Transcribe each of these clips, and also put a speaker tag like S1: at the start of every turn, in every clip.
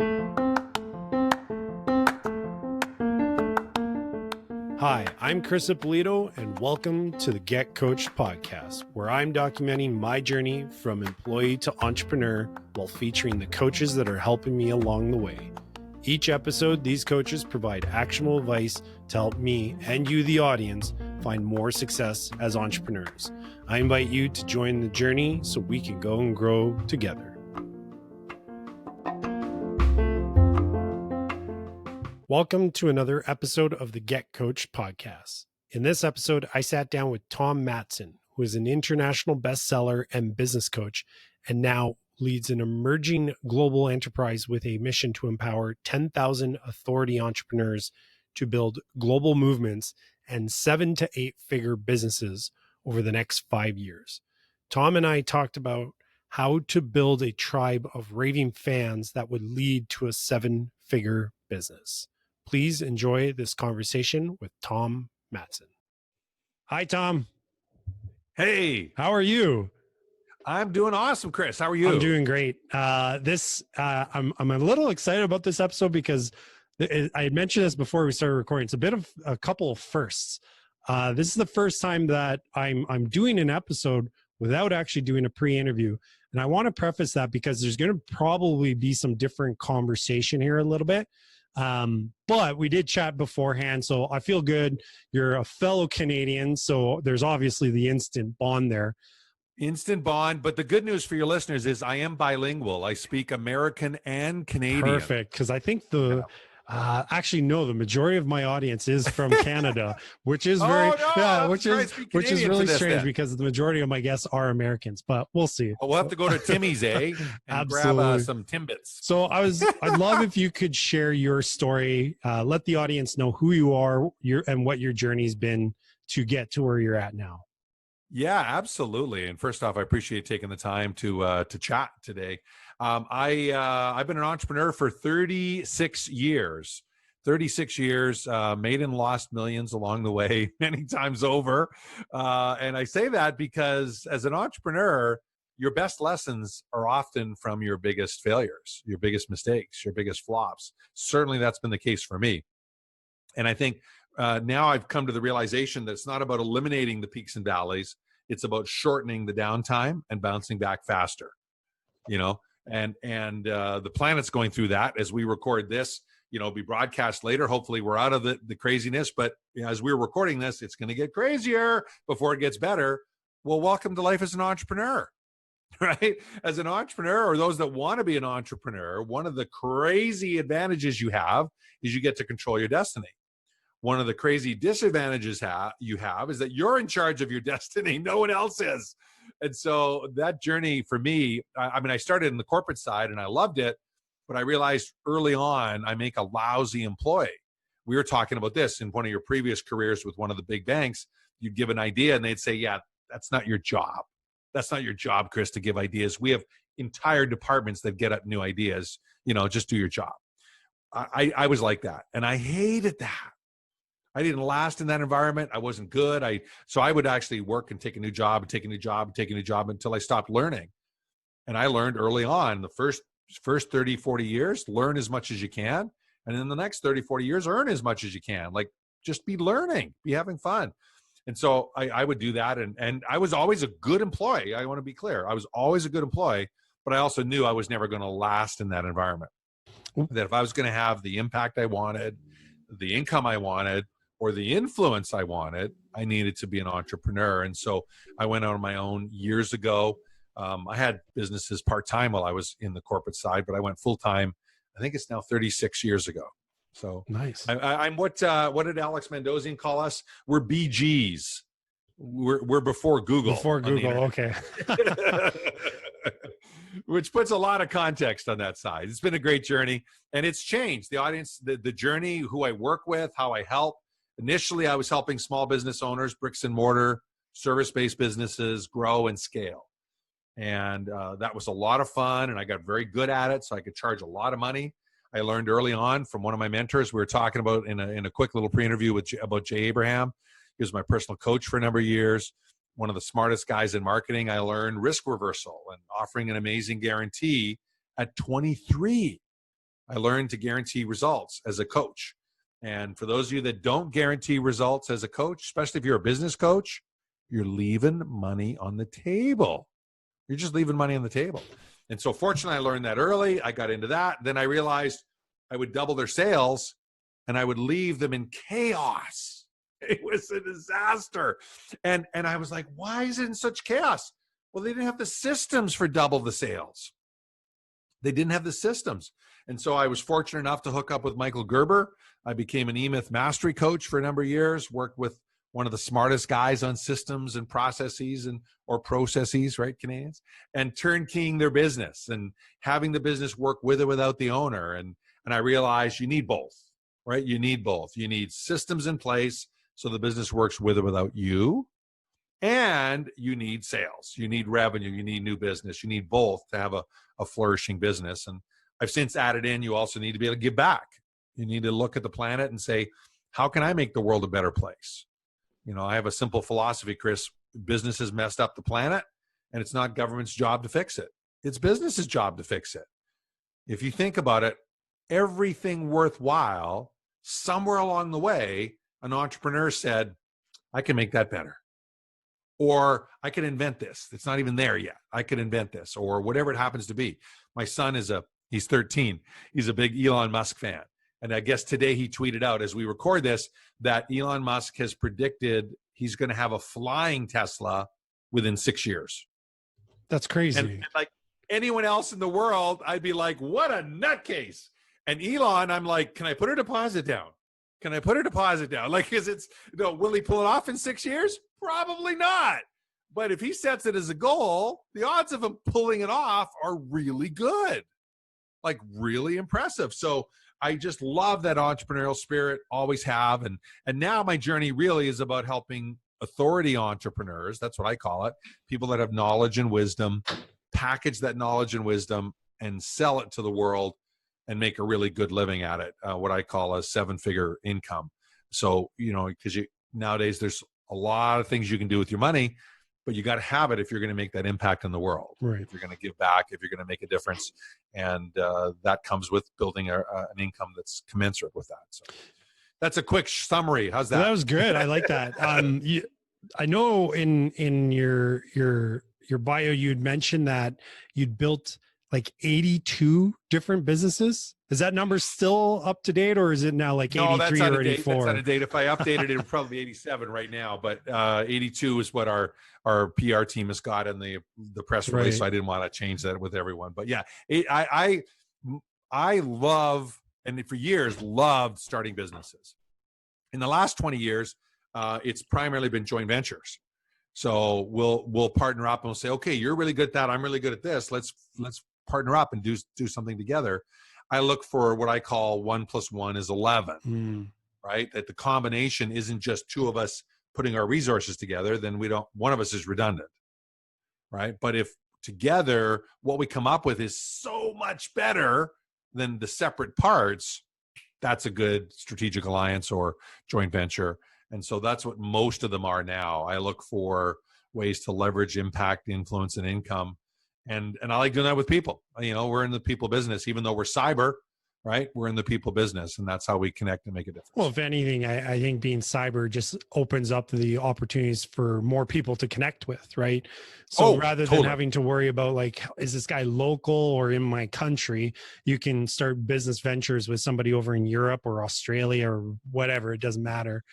S1: Hi, I'm Chris Ippolito, and welcome to the Get Coached podcast, where I'm documenting my journey from employee to entrepreneur while featuring the coaches that are helping me along the way. Each episode, these coaches provide actionable advice to help me and you, the audience, find more success as entrepreneurs. I invite you to join the journey so we can go and grow together. Welcome to another episode of the Get Coached podcast. In this episode, I sat down with Tom Matzen, who is an international bestseller and business coach, and now leads an emerging global enterprise with a mission to empower 10,000 authority entrepreneurs to build global movements and 7 to 8 figure businesses over the next 5 years. Tom and I talked about how to build a tribe of raving fans that would lead to a 7-figure business. Please enjoy this conversation with Tom Matzen. Hi, Tom.
S2: Hey,
S1: how are you?
S2: I'm doing awesome, Chris. How are you?
S1: I'm doing great. I'm a little excited about this episode because I had mentioned this before we started recording. It's a bit of a couple of firsts. This is the first time that I'm doing an episode without actually doing a pre-interview. And I want to preface that because there's going to probably be some different conversation here a little bit. But we did chat beforehand, so I feel good. You're a fellow Canadian, so there's obviously the instant bond there.
S2: Instant bond. But the good news for your listeners is I am bilingual. I speak American and Canadian.
S1: Perfect, because I think the majority of my audience is from Canada, which is which is really strange because the majority of my guests are Americans, but we'll see.
S2: Well, we'll have to go to Timmy's, and grab some Timbits.
S1: So I'd love if you could share your story, let the audience know who you are, and what your journey's been to get to where you're at now.
S2: Yeah, absolutely. And first off, I appreciate taking the time to chat today. I've been an entrepreneur for 36 years. 36 years, made and lost millions along the way, many times over. And I say that because as an entrepreneur, your best lessons are often from your biggest failures, your biggest mistakes, your biggest flops. Certainly that's been the case for me. And I think now I've come to the realization that it's not about eliminating the peaks and valleys. It's about shortening the downtime and bouncing back faster, and the planet's going through that as we record this, be broadcast later. Hopefully we're out of the craziness, but as we're recording this, it's going to get crazier before it gets better. Well, welcome to life as an entrepreneur, right? As an entrepreneur, or those that want to be an entrepreneur, one of the crazy advantages you have is you get to control your destiny. One of the crazy disadvantages you have is that you're in charge of your destiny. No one else is. And so that journey for me, I started in the corporate side and I loved it, but I realized early on I make a lousy employee. We were talking about this in one of your previous careers with one of the big banks. You'd give an idea and they'd say, yeah, that's not your job. That's not your job, Chris, to give ideas. We have entire departments that get up new ideas. Just do your job. I was like that. And I hated that. I didn't last in that environment. I wasn't good. So I would actually work and take a new job and take a new job and take a new job until I stopped learning. And I learned early on, the first 30, 40 years, learn as much as you can. And in the next 30, 40 years, earn as much as you can. Like, just be learning, be having fun. And so I would do that. And I was always a good employee. I want to be clear. I was always a good employee, but I also knew I was never going to last in that environment. That if I was going to have the impact I wanted, the income I wanted, or the influence I wanted, I needed to be an entrepreneur. And so I went out on my own years ago. I had businesses part-time while I was in the corporate side, but I went full-time. I think it's now 36 years ago. So
S1: nice.
S2: I'm what did Alex Mendozian call us? We're BGs. We're before Google.
S1: Before Google, okay.
S2: Which puts a lot of context on that side. It's been a great journey, and it's changed. The audience, the journey, who I work with, how I help. Initially, I was helping small business owners, bricks and mortar, service-based businesses grow and scale. And that was a lot of fun, and I got very good at it, so I could charge a lot of money. I learned early on from one of my mentors. We were talking about in a quick little pre-interview about Jay Abraham. He was my personal coach for a number of years. One of the smartest guys in marketing. I learned risk reversal and offering an amazing guarantee at 23. I learned to guarantee results as a coach. And for those of you that don't guarantee results as a coach, especially if you're a business coach, you're leaving money on the table. You're just leaving money on the table. And so fortunately, I learned that early. I got into that. Then I realized I would double their sales and I would leave them in chaos. It was a disaster. And I was like, why is it in such chaos? Well, they didn't have the systems for double the sales. They didn't have the systems. And so I was fortunate enough to hook up with Michael Gerber. I became an E-Myth mastery coach for a number of years, worked with one of the smartest guys on systems and processes or processes, right, Canadians, and turnkeying their business and having the business work with or without the owner. And I realized you need both, right? You need both. You need systems in place so the business works with or without you. And you need sales, you need revenue, you need new business, you need both to have a flourishing business. And I've since added in, you also need to be able to give back. You need to look at the planet and say, how can I make the world a better place? You know, I have a simple philosophy, Chris. Business has messed up the planet, and it's not government's job to fix it. It's business's job to fix it. If you think about it, everything worthwhile, somewhere along the way, an entrepreneur said, I can make that better. Or I can invent this. It's not even there yet. I can invent this, or whatever it happens to be. My son he's 13. He's a big Elon Musk fan. And I guess today he tweeted out as we record this that Elon Musk has predicted he's going to have a flying Tesla within 6 years.
S1: That's crazy.
S2: And like anyone else in the world, I'd be like, what a nutcase. And Elon, I'm like, can I put a deposit down? Can I put a deposit down? Like, will he pull it off in 6 years? Probably not. But if he sets it as a goal, the odds of him pulling it off are really good, like really impressive. So I just love that entrepreneurial spirit, always have. And now my journey really is about helping authority entrepreneurs. That's what I call it. People that have knowledge and wisdom, package that knowledge and wisdom and sell it to the world and make a really good living at it. What I call a 7-figure income. So, because nowadays there's a lot of things you can do with your money, but you got to have it if you're going to make that impact in the world.
S1: Right.
S2: If you're going to give back, if you're going to make a difference. And that comes with building an income that's commensurate with that. So that's a quick summary. How's that?
S1: That was good. I like that. I know in your bio, you'd mentioned that you'd built like 82 different businesses. Is that number still up to date, or is it now like 83 or 84?
S2: That's out of date. If I updated it, it would probably be 87 right now. But 82 is what our PR team has got in the press release. Right. So I didn't want to change that with everyone. But yeah, I love, and for years loved starting businesses. In the last 20 years, it's primarily been joint ventures. So we'll partner up and we'll say, okay, you're really good at that. I'm really good at this. Let's partner up and do something together. I look for what I call 1 + 1 is 11, right? That the combination isn't just two of us putting our resources together, then one of us is redundant, right? But if together, what we come up with is so much better than the separate parts, that's a good strategic alliance or joint venture. And so that's what most of them are now. I look for ways to leverage impact, influence, and income. And I like doing that with people. We're in the people business, even though we're cyber, right? We're in the people business, and that's how we connect and make a difference.
S1: Well, if anything, I think being cyber just opens up the opportunities for more people to connect with, right? So rather than having to worry about like, is this guy local or in my country, you can start business ventures with somebody over in Europe or Australia or whatever. It doesn't matter.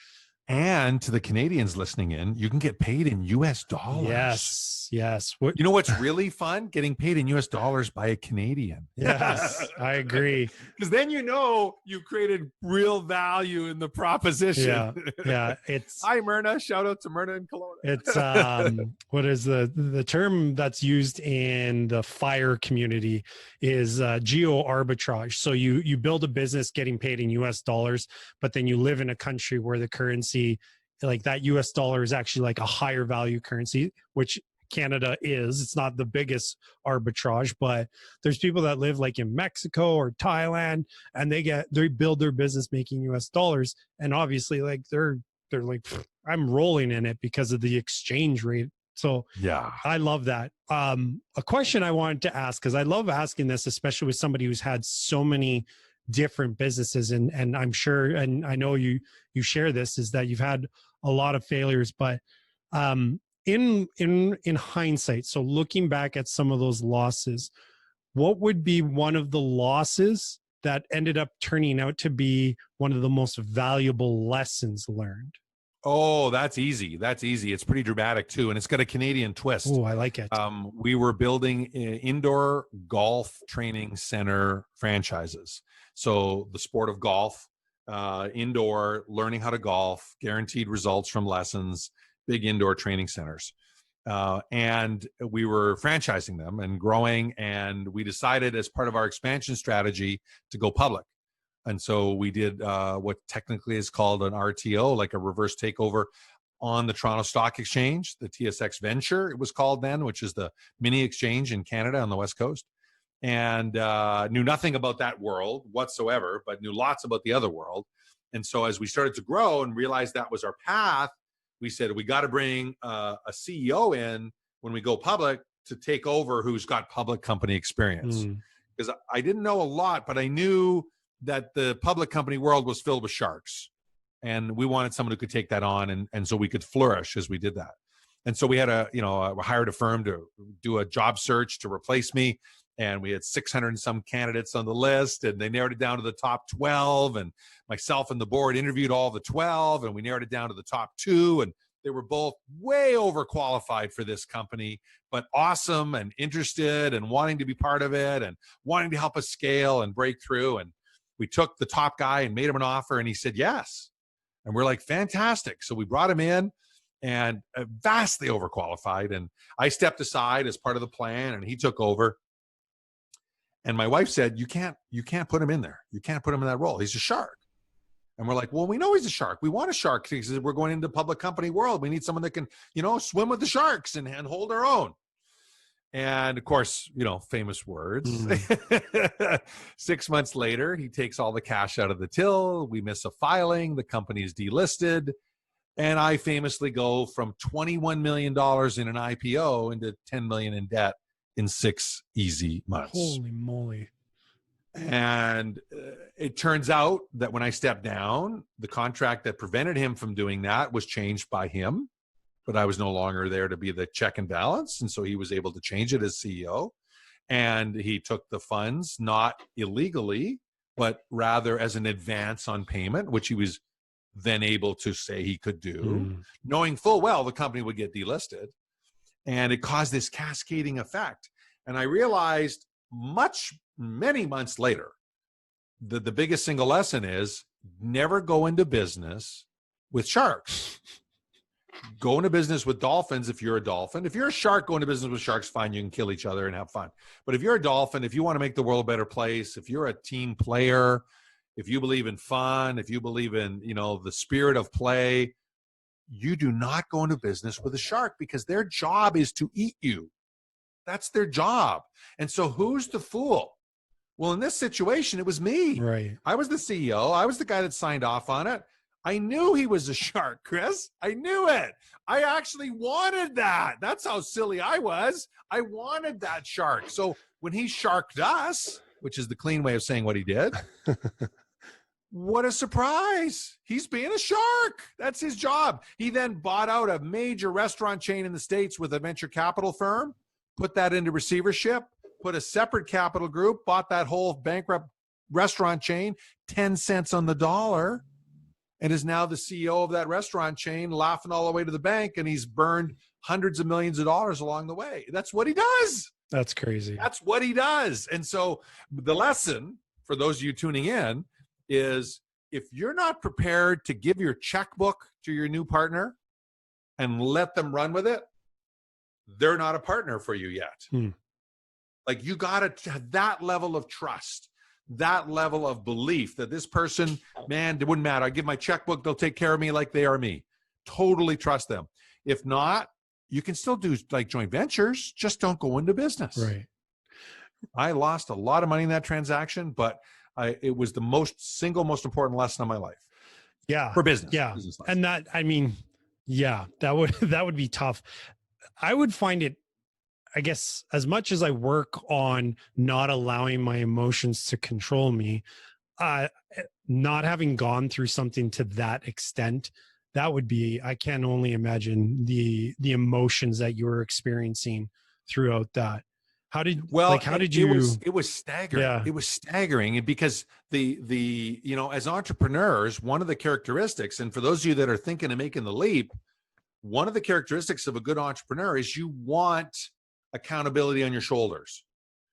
S2: And to the Canadians listening in, you can get paid in US dollars.
S1: Yes.
S2: You know what's really fun? Getting paid in US dollars by a Canadian.
S1: Yes, I agree.
S2: Because then you've created real value in the proposition.
S1: Yeah.
S2: Hi, Myrna. Shout out to Myrna in Kelowna.
S1: It's what is the term that's used in the FIRE community is geo arbitrage. So you build a business getting paid in US dollars, but then you live in a country where the currency, like that US dollar, is actually like a higher value currency, which Canada is. It's not the biggest arbitrage, but there's people that live like in Mexico or Thailand, and they build their business making US dollars, and obviously like they're like, I'm rolling in it because of the exchange rate So
S2: Yeah.
S1: I love that. A question I wanted to ask, because I love asking this, especially with somebody who's had so many different businesses, and I'm sure, and I know you share this, is that you've had a lot of failures, but in hindsight, so looking back at some of those losses, what would be one of the losses that ended up turning out to be one of the most valuable lessons learned?
S2: Oh, that's easy. That's easy. It's pretty dramatic too, and it's got a Canadian twist.
S1: Oh, I like it.
S2: We were building indoor golf training center franchises. So the sport of golf, indoor, learning how to golf, guaranteed results from lessons, big indoor training centers. And we were franchising them and growing. And we decided as part of our expansion strategy to go public. And so we did what technically is called an RTO, like a reverse takeover on the Toronto Stock Exchange, the TSX Venture, it was called then, which is the mini exchange in Canada on the West Coast. And knew nothing about that world whatsoever, but knew lots about the other world. And so as we started to grow and realized that was our path, we said, we got to bring a CEO in when we go public to take over who's got public company experience. Because I didn't know a lot, but I knew that the public company world was filled with sharks. And we wanted someone who could take that on. And so we could flourish as we did that. And so we had hired a firm to do a job search to replace me. And we had 600 and some candidates on the list, and they narrowed it down to the top 12. And myself and the board interviewed all the 12, and we narrowed it down to the top 2. And they were both way overqualified for this company, but awesome and interested and wanting to be part of it and wanting to help us scale and break through. And we took the top guy and made him an offer, and he said yes. And we're like, fantastic. So we brought him in, and vastly overqualified. And I stepped aside as part of the plan, and he took over. And my wife said, you can't put him in there. You can't put him in that role. He's a shark. And we're like, well, we know he's a shark. We want a shark because we're going into the public company world. We need someone that can, swim with the sharks and hold our own. And of course, famous words. 6 months later, he takes all the cash out of the till. We miss a filing. The company's delisted. And I famously go from $21 million in an IPO into $10 million in debt in 6 easy months.
S1: Holy moly.
S2: And it turns out that when I stepped down, the contract that prevented him from doing that was changed by him, but I was no longer there to be the check and balance. And so he was able to change it as CEO. And he took the funds, not illegally, but rather as an advance on payment, which he was then able to say he could do, knowing full well the company would get delisted. And it caused this cascading effect. And I realized many months later, the biggest single lesson is never go into business with sharks. Go into business with dolphins if you're a dolphin. If you're a shark, go into business with sharks, fine, you can kill each other and have fun. But if you're a dolphin, if you want to make the world a better place, if you're a team player, if you believe in fun, if you believe in, the spirit of play, you do not go into business with a shark because their job is to eat you. That's their job. And so who's the fool? Well, in this situation, it was me.
S1: Right.
S2: I was the CEO. I was the guy that signed off on it. I knew he was a shark, Chris. I knew it. I actually wanted that. That's how silly I was. I wanted that shark. So when he sharked us, which is the clean way of saying what he did, what a surprise. He's being a shark. That's his job. He then bought out a major restaurant chain in the States with a venture capital firm, put that into receivership, put a separate capital group, bought that whole bankrupt restaurant chain, 10 cents on the dollar, and is now the CEO of that restaurant chain, laughing all the way to the bank, and he's burned hundreds of millions of dollars along the way. That's what he does.
S1: That's crazy.
S2: That's what he does. And so the lesson for those of you tuning in is if you're not prepared to give your checkbook to your new partner and let them run with it, they're not a partner for you yet. Like you got to have that level of trust, that level of belief that this person, man, it wouldn't matter. I give my checkbook, they'll take care of me like they are me. Totally trust them. If not, you can still do like joint ventures, just don't go into business.
S1: Right.
S2: I lost a lot of money in that transaction, but it was the single most important lesson of my life.
S1: Yeah.
S2: For business.
S1: Yeah.
S2: Business
S1: and that would be tough. I would find it, I guess, as much as I work on not allowing my emotions to control me, uh, not having gone through something to that extent, that would be, I can only imagine the emotions that you were experiencing throughout that.
S2: Well,
S1: How did
S2: it was
S1: you,
S2: it was staggering.
S1: yeah,
S2: It was staggering, and because the as entrepreneurs, one of the characteristics, and for those of you that are thinking of making the leap, one of the characteristics of a good entrepreneur is you want accountability on your shoulders,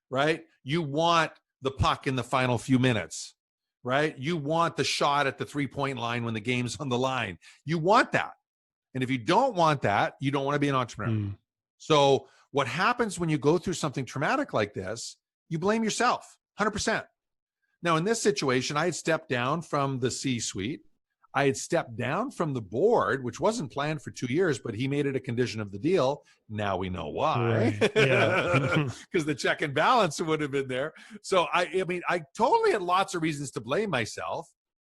S2: right? You want the puck in the final few minutes, right? You want the shot at the 3-point line when the game's on the line. You want that. And if you don't want that, you don't want to be an entrepreneur.
S1: mm,
S2: So what happens when you go through something traumatic like this, you blame yourself 100%. Now, in this situation, I had stepped down from the C-suite. I had stepped down from the board, which wasn't planned for 2 years, but he made it a condition of the deal. Now we know why,
S1: right, yeah,
S2: because the check and balance would have been there. So I mean, I totally had lots of reasons to blame myself,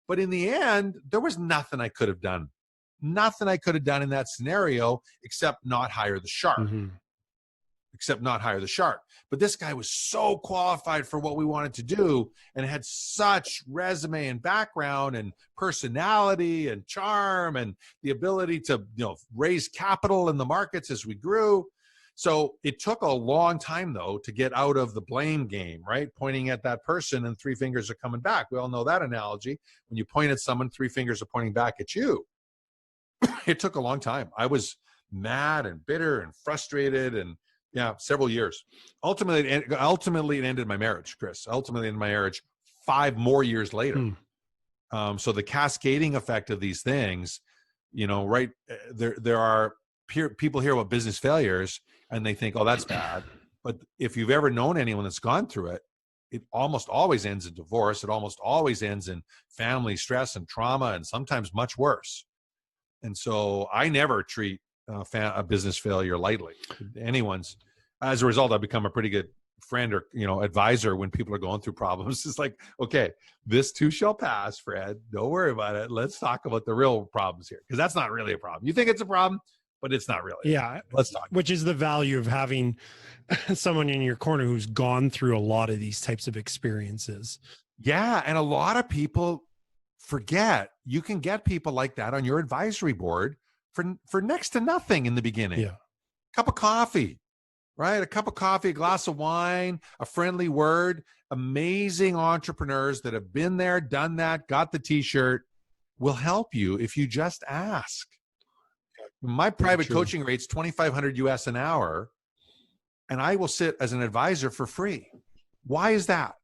S2: but in the end, there was nothing I could have done. Nothing I could have done in that scenario except not hire the shark.
S1: hmm,
S2: Except not hire the shark. But this guy was so qualified for what we wanted to do and had such resume and background and personality and charm and the ability to, raise capital in the markets as we grew. So it took a long time, though, to get out of the blame game, right? Pointing at that person and 3 fingers are coming back. We all know that analogy. When you point at someone, 3 fingers are pointing back at you. It took a long time. I was mad and bitter and frustrated and several years. Ultimately, it ended my marriage, Chris. Ultimately, in my marriage, 5 more years later. So the cascading effect of these things, right there are people hear about business failures and they think, oh, that's bad. But if you've ever known anyone that's gone through it, it almost always ends in divorce. It almost always ends in family stress and trauma, and sometimes much worse. And so I never treat a business failure lightly. Anyone's. As a result, I've become a pretty good friend or advisor when people are going through problems. It's like, okay, this too shall pass, Fred. Don't worry about it. Let's talk about the real problems here, because that's not really a problem. You think it's a problem, but it's not really.
S1: yeah.
S2: Let's talk.
S1: Which is the value of having someone in your corner who's gone through a lot of these types of experiences.
S2: Yeah, and a lot of people forget you can get people like that on your advisory board for next to nothing in the beginning.
S1: Yeah.
S2: Cup of coffee. Right? A cup of coffee, a glass of wine, a friendly word. Amazing entrepreneurs that have been there, done that, got the t-shirt will help you if you just ask. My private coaching rate's $2,500 US an hour, and I will sit as an advisor for free. Why is that?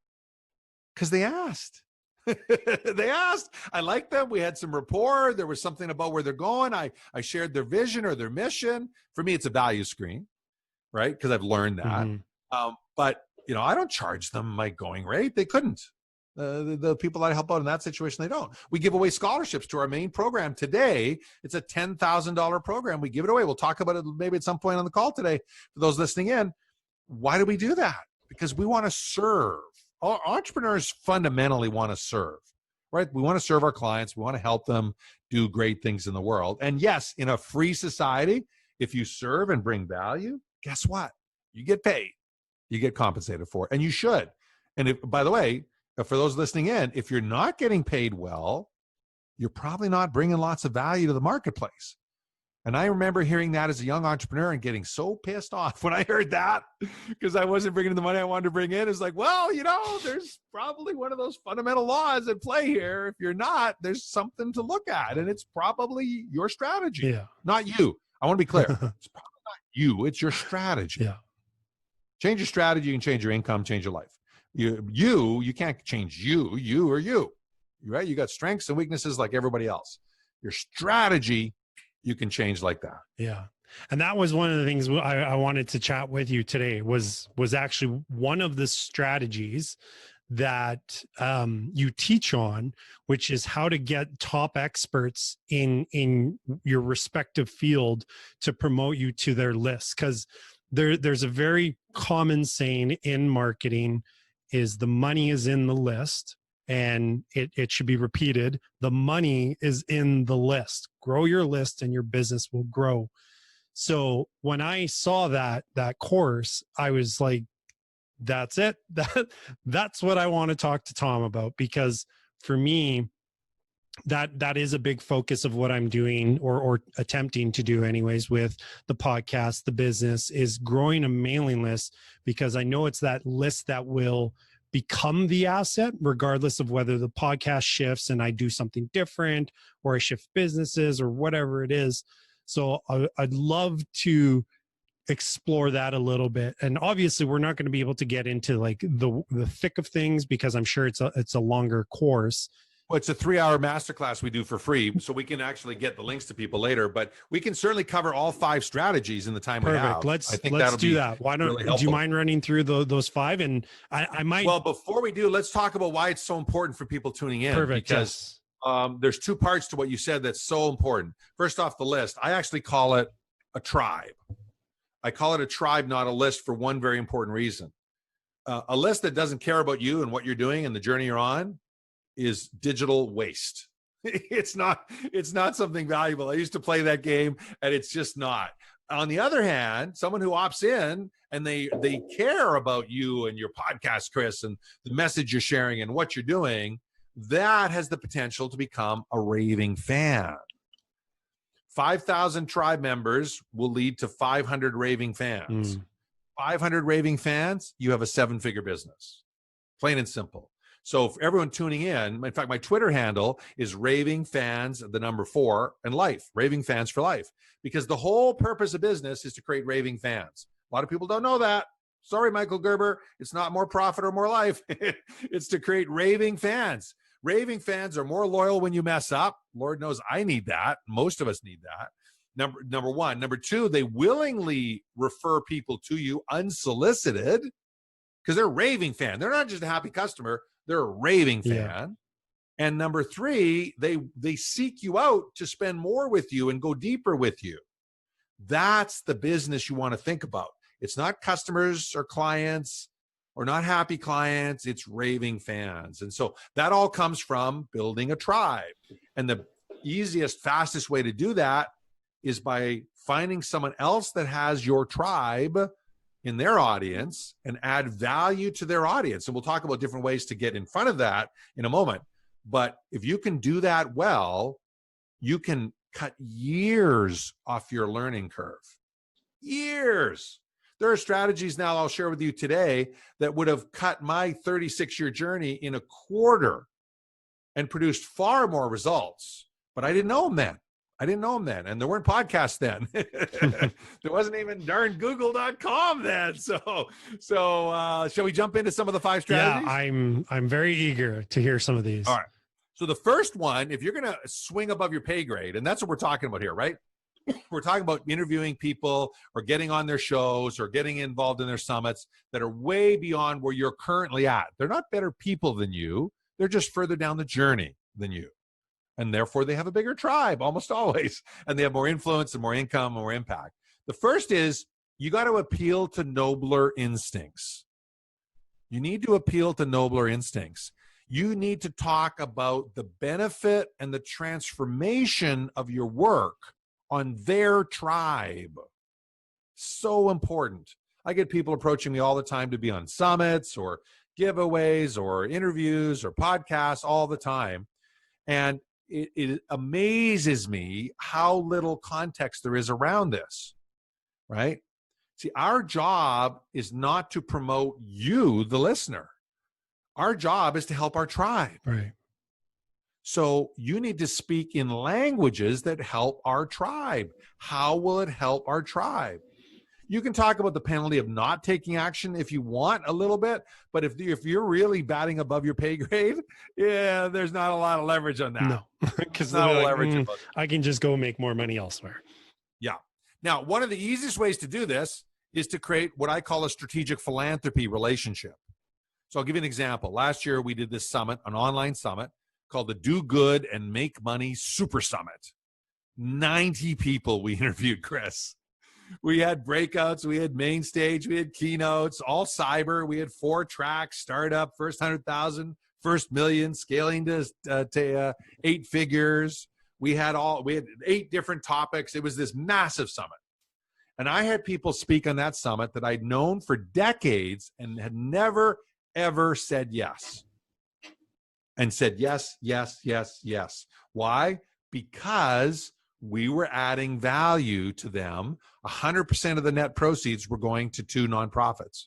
S2: Because they asked. They asked. I liked them. We had some rapport. There was something about where they're going. I shared their vision or their mission. For me, it's a value screen. Right? Because I've learned that. But, I don't charge them my going rate. They couldn't. The people that I help out in that situation, they don't. We give away scholarships to our main program today. It's a $10,000 program. We give it away. We'll talk about it maybe at some point on the call today for those listening in. Why do we do that? Because we want to serve. Our entrepreneurs fundamentally want to serve, right? We want to serve our clients. We want to help them do great things in the world. And yes, in a free society, if you serve and bring value, guess what? You get paid. You get compensated for it, and you should. And if, by the way, for those listening in, if you're not getting paid well, you're probably not bringing lots of value to the marketplace. And I remember hearing that as a young entrepreneur and getting so pissed off when I heard that, because I wasn't bringing in the money I wanted to bring in. It's like, well, there's probably one of those fundamental laws at play here. If you're not, there's something to look at, and it's probably your strategy, not you. I want to be clear. It's probably not you. It's your strategy.
S1: Yeah.
S2: Change your strategy. You can change your income, change your life. You can't change you are you, right? You got strengths and weaknesses like everybody else. Your strategy, you can change like that.
S1: Yeah. And that was one of the things I wanted to chat with you today was actually one of the strategies that you teach on, which is how to get top experts in your respective field to promote you to their list. Because there's a very common saying in marketing is the money is in the list, and it should be repeated. The money is in the list. Grow your list and your business will grow. So when I saw that course, I was like, that's it. That's what I want to talk to Tom about, because for me, that is a big focus of what I'm doing, or attempting to do anyways, with the podcast, the business, is growing a mailing list, because I know it's that list that will become the asset regardless of whether the podcast shifts and I do something different, or I shift businesses or whatever it is. So I'd love to explore that a little bit. And obviously we're not going to be able to get into like the thick of things, because I'm sure it's a longer course.
S2: Well, it's a 3-hour masterclass we do for free, so we can actually get the links to people later. But we can certainly cover all 5 strategies in the time we have.
S1: Let's do that. Why don't do you mind running through those 5? And I might.
S2: Well, before we do, let's talk about why it's so important for people tuning in.
S1: Perfect.
S2: Because there's 2 parts to what you said that's so important. First off, the list. I actually call it a tribe. I call it a tribe, not a list, for one very important reason. A list that doesn't care about you and what you're doing and the journey you're on is digital waste. It's not something valuable. I used to play that game, and it's just not. On the other hand, someone who opts in and they care about you and your podcast, Chris, and the message you're sharing and what you're doing, that has the potential to become a raving fan. 5,000 tribe members will lead to 500 raving fans. 500 raving fans, you have a 7-figure business. Plain and simple. So for everyone tuning in fact, my Twitter handle is Raving Fans, the number 4, and life, Raving Fans for life, because the whole purpose of business is to create raving fans. A lot of people don't know that. Sorry, Michael Gerber. It's not more profit or more life. It's to create raving fans. Raving fans are more loyal when you mess up. Lord knows I need that. Most of us need that. Number 1. Number 2, they willingly refer people to you unsolicited, because they're a raving fan. They're not just a happy customer. They're a raving fan. Yeah. And number 3, they seek you out to spend more with you and go deeper with you. That's the business you want to think about. It's not customers or clients, or not happy clients. It's raving fans. And so that all comes from building a tribe. And the easiest, fastest way to do that is by finding someone else that has your tribe in their audience and add value to their audience. And we'll talk about different ways to get in front of that in a moment. But if you can do that well, you can cut years off your learning curve. Years. There are strategies now I'll share with you today that would have cut my 36-year journey in a quarter and produced far more results. But I didn't know them then. And there weren't podcasts then. There wasn't even darn Google.com then. So shall we jump into some of the 5 strategies?
S1: Yeah, I'm very eager to hear some of these.
S2: All right. So the first one, if you're going to swing above your pay grade, and that's what we're talking about here, right? We're talking about interviewing people or getting on their shows or getting involved in their summits that are way beyond where you're currently at. They're not better people than you. They're just further down the journey than you. And therefore, they have a bigger tribe almost always. And they have more influence and more income, more impact. The first is you got to appeal to nobler instincts. You need to appeal to nobler instincts. You need to talk about the benefit and the transformation of your work on their tribe. So important. I get people approaching me all the time to be on summits or giveaways or interviews or podcasts all the time. And it amazes me how little context there is around this, right? See, our job is not to promote you, the listener. Our job is to help our tribe.
S1: Right.
S2: So you need to speak in languages that help our tribe. How will it help our tribe? You can talk about the penalty of not taking action if you want a little bit, but if you're really batting above your pay grade, yeah, there's not a lot of leverage on that.
S1: No, because I can just go make more money elsewhere.
S2: Yeah. Now, one of the easiest ways to do this is to create what I call a strategic philanthropy relationship. So I'll give you an example. Last year, we did this summit, an online summit called the Do Good and Make Money Super Summit. 90 people we interviewed, Chris. We had breakouts, we had main stage, we had keynotes, all cyber. We had 4 tracks: startup, first 100,000, first million, scaling to 8 figures. We had 8 different topics. It was this massive summit. And I had people speak on that summit that I'd known for decades and had never, ever said yes. And said yes, yes, yes, yes. Why? Because we were adding value to them. 100% of the net proceeds were going to 2 nonprofits.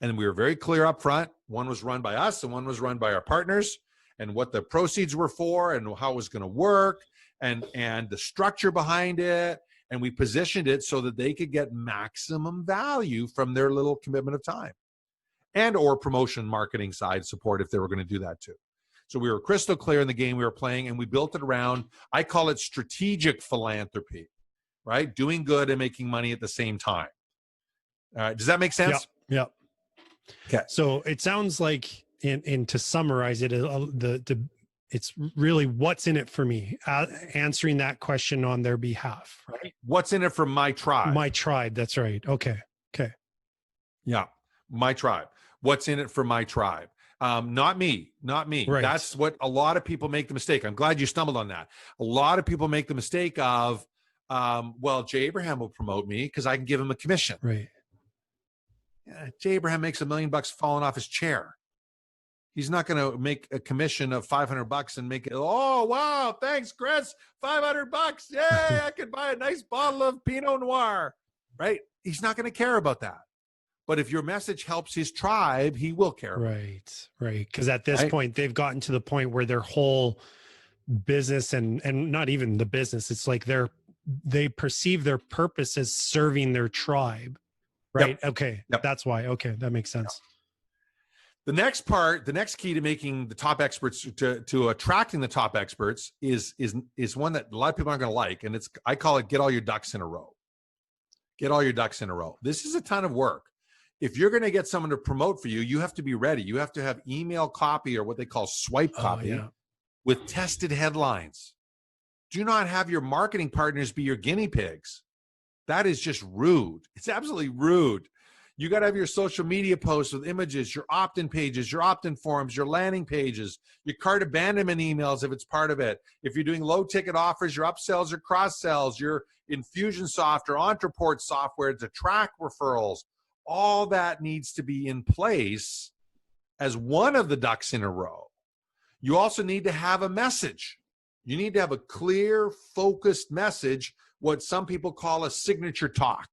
S2: And we were very clear up front. One was run by us and one was run by our partners, and what the proceeds were for and how it was going to work and the structure behind it. And we positioned it so that they could get maximum value from their little commitment of time and or promotion marketing side support if they were going to do that too. So we were crystal clear in the game we were playing, and we built it around, I call it strategic philanthropy, right? Doing good and making money at the same time. Does that make sense?
S1: Yep.
S2: Okay.
S1: So it sounds like, and to summarize it, it's really what's in it for me, answering that question on their behalf, right?
S2: What's in it for my tribe?
S1: My tribe. That's right. Okay.
S2: Yeah. My tribe. What's in it for my tribe? Not me. Right. That's what a lot of people make the mistake. I'm glad you stumbled on that. A lot of people make the mistake of, well, Jay Abraham will promote me because I can give him a commission.
S1: Right.
S2: Yeah, Jay Abraham makes $1 million falling off his chair. He's not going to make a commission of $500 and make it, oh, wow, thanks, Chris, $500. Yay, I could buy a nice bottle of Pinot Noir, right? He's not going to care about that. But if your message helps his tribe, he will care.
S1: Right. Because at this point, they've gotten to the point where their whole business and not even the business, it's like they perceive their purpose as serving their tribe. Right. Yep. Okay. Yep. That's why. Okay. That makes sense.
S2: Yep. The next key to making the top experts, to attracting the top experts is one that a lot of people aren't going to like. And I call it, get all your ducks in a row. Get all your ducks in a row. This is a ton of work. If you're going to get someone to promote for you, you have to be ready. You have to have email copy, or what they call swipe copy, with tested headlines. Do not have your marketing partners be your guinea pigs. That is just rude. It's absolutely rude. You got to have your social media posts with images, your opt-in pages, your opt-in forms, your landing pages, your cart abandonment emails if it's part of it. If you're doing low-ticket offers, your upsells or cross-sells, your Infusionsoft or Ontraport software to track referrals. All that needs to be in place as one of the ducks in a row. You also need to have a message. You need to have a clear, focused message, what some people call a signature talk,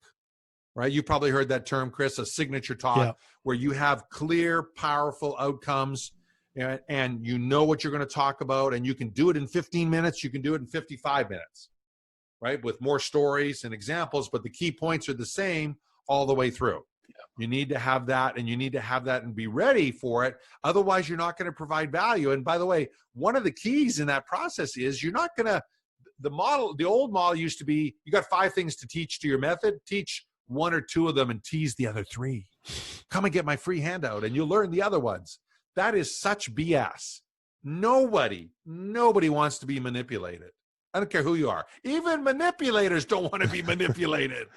S2: right? You probably heard that term, Chris, a signature talk, where you have clear, powerful outcomes, and you know what you're going to talk about, and you can do it in 15 minutes. You can do it in 55 minutes, right? With more stories and examples, but the key points are the same all the way through. You need to have that, and you need to have that and be ready for it. Otherwise, you're not going to provide value. And by the way, one of the keys in that process is you're not going to, the old model used to be, you got 5 things to teach to your method, teach 1 or 2 of them and tease the other 3. Come and get my free handout and you'll learn the other ones. That is such BS. Nobody wants to be manipulated. I don't care who you are. Even manipulators don't want to be manipulated.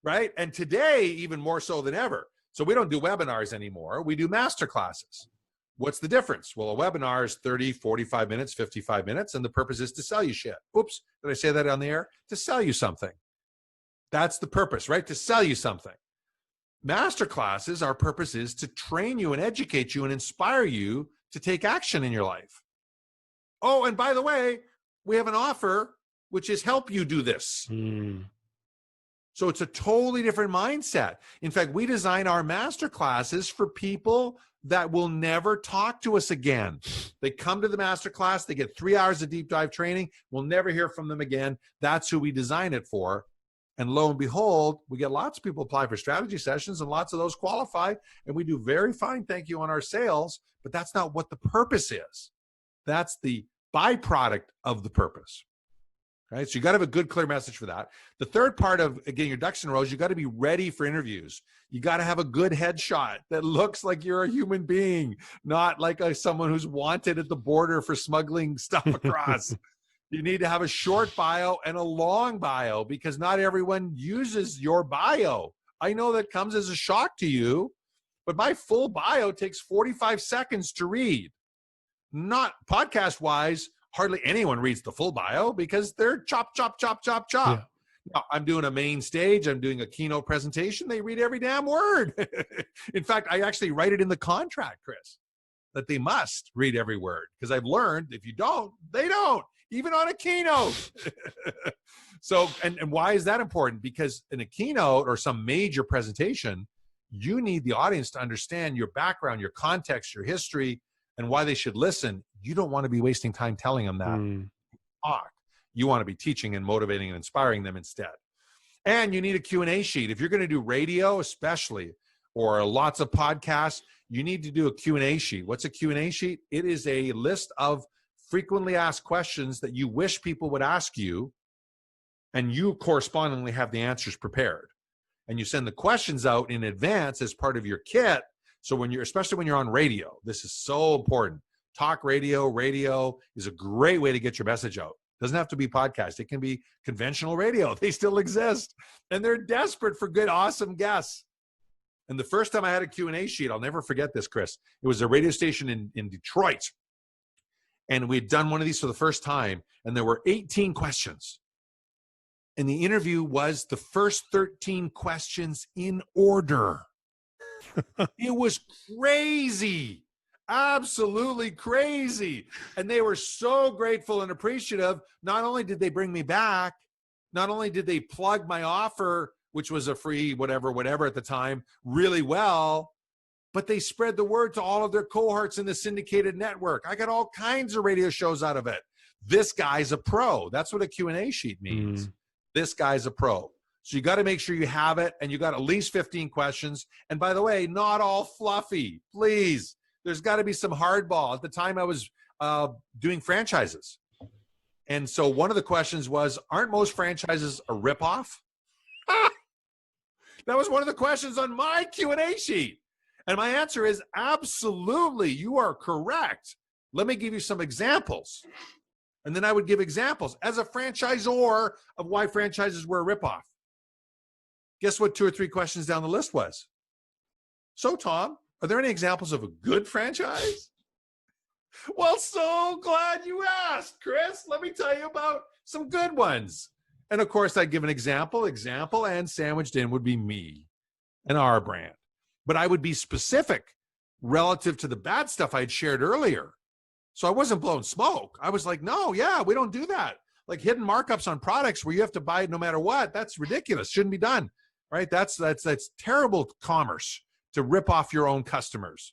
S2: Right? And today, even more so than ever. So we don't do webinars anymore. We do master classes. What's the difference? Well, a webinar is 30, 45 minutes, 55 minutes, and the purpose is to sell you shit. Oops, did I say that on the air? To sell you something. That's the purpose, right? To sell you something. Master classes, our purpose is to train you and educate you and inspire you to take action in your life. Oh, and by the way, we have an offer, which is help you do this. So it's a totally different mindset. In fact, we design our master classes for people that will never talk to us again. They come to the master class, they get 3 hours of deep dive training. We'll never hear from them again. That's who we design it for. And lo and behold, we get lots of people apply for strategy sessions, and lots of those qualify. And we do very fine, thank you, on our sales. But that's not what the purpose is. That's the byproduct of the purpose. Right? So you got to have a good, clear message for that. The third part of getting your ducks in a row is you got to be ready for interviews. You got to have a good headshot that looks like you're a human being, not like someone who's wanted at the border for smuggling stuff across. You need to have a short bio and a long bio, because not everyone uses your bio. I know that comes as a shock to you, but my full bio takes 45 seconds to read. Not podcast-wise. Hardly anyone reads the full bio because they're chop. Now, I'm doing a main stage. I'm doing a keynote presentation. They read every damn word. In fact, I actually write it in the contract, Chris, that they must read every word, because I've learned if you don't, they don't, even on a keynote. So, and why is that important? Because in a keynote or some major presentation, you need the audience to understand your background, your context, your history, and why they should listen. You don't want to be wasting time telling them that. Talk. You want to be teaching and motivating and inspiring them instead. And you need a Q&A sheet. If you're going to do radio especially, or lots of podcasts, you need to do a Q&A sheet. What's a Q&A sheet? It is a list of frequently asked questions that you wish people would ask you, and you correspondingly have the answers prepared. And you send the questions out in advance as part of your kit. So when you're, especially when you're on radio, this is so important. Talk radio. Radio is a great way to get your message out. Doesn't have to be podcast. It can be conventional radio. They still exist. And they're desperate for good, awesome guests. And the first time I had a Q&A sheet, I'll never forget this, Chris. It was a radio station in Detroit. And we'd done one of these for the first time. And there were 18 questions. And the interview was the first 13 questions in order. It was crazy. Absolutely crazy. And they were so grateful and appreciative. Not only did they bring me back, not only did they plug my offer, which was a free whatever at the time, really well, but they spread the word to all of their cohorts in the syndicated network. I got all kinds of radio shows out of it. This guy's a pro. That's what a Q&A sheet means. This guy's a pro. So you got to make sure you have it, and you got at least 15 questions. And by the way, not all fluffy, please. There's got to be some hardball. At the time I was doing franchises. And so one of the questions was, aren't most franchises a ripoff? That was one of the questions on my Q&A sheet. And my answer is absolutely, you are correct. Let me give you some examples. And then I would give examples as a franchisor of why franchises were a ripoff. Guess what 2 or 3 questions down the list was? So, Tom, are there any examples of a good franchise? Well, so glad you asked, Chris. Let me tell you about some good ones. And of course, I'd give an example, and sandwiched in would be me and our brand. But I would be specific relative to the bad stuff I'd shared earlier. So I wasn't blowing smoke. I was like, no, yeah, we don't do that. Like hidden markups on products where you have to buy it no matter what. That's ridiculous. Shouldn't be done, right? That's terrible commerce to rip off your own customers.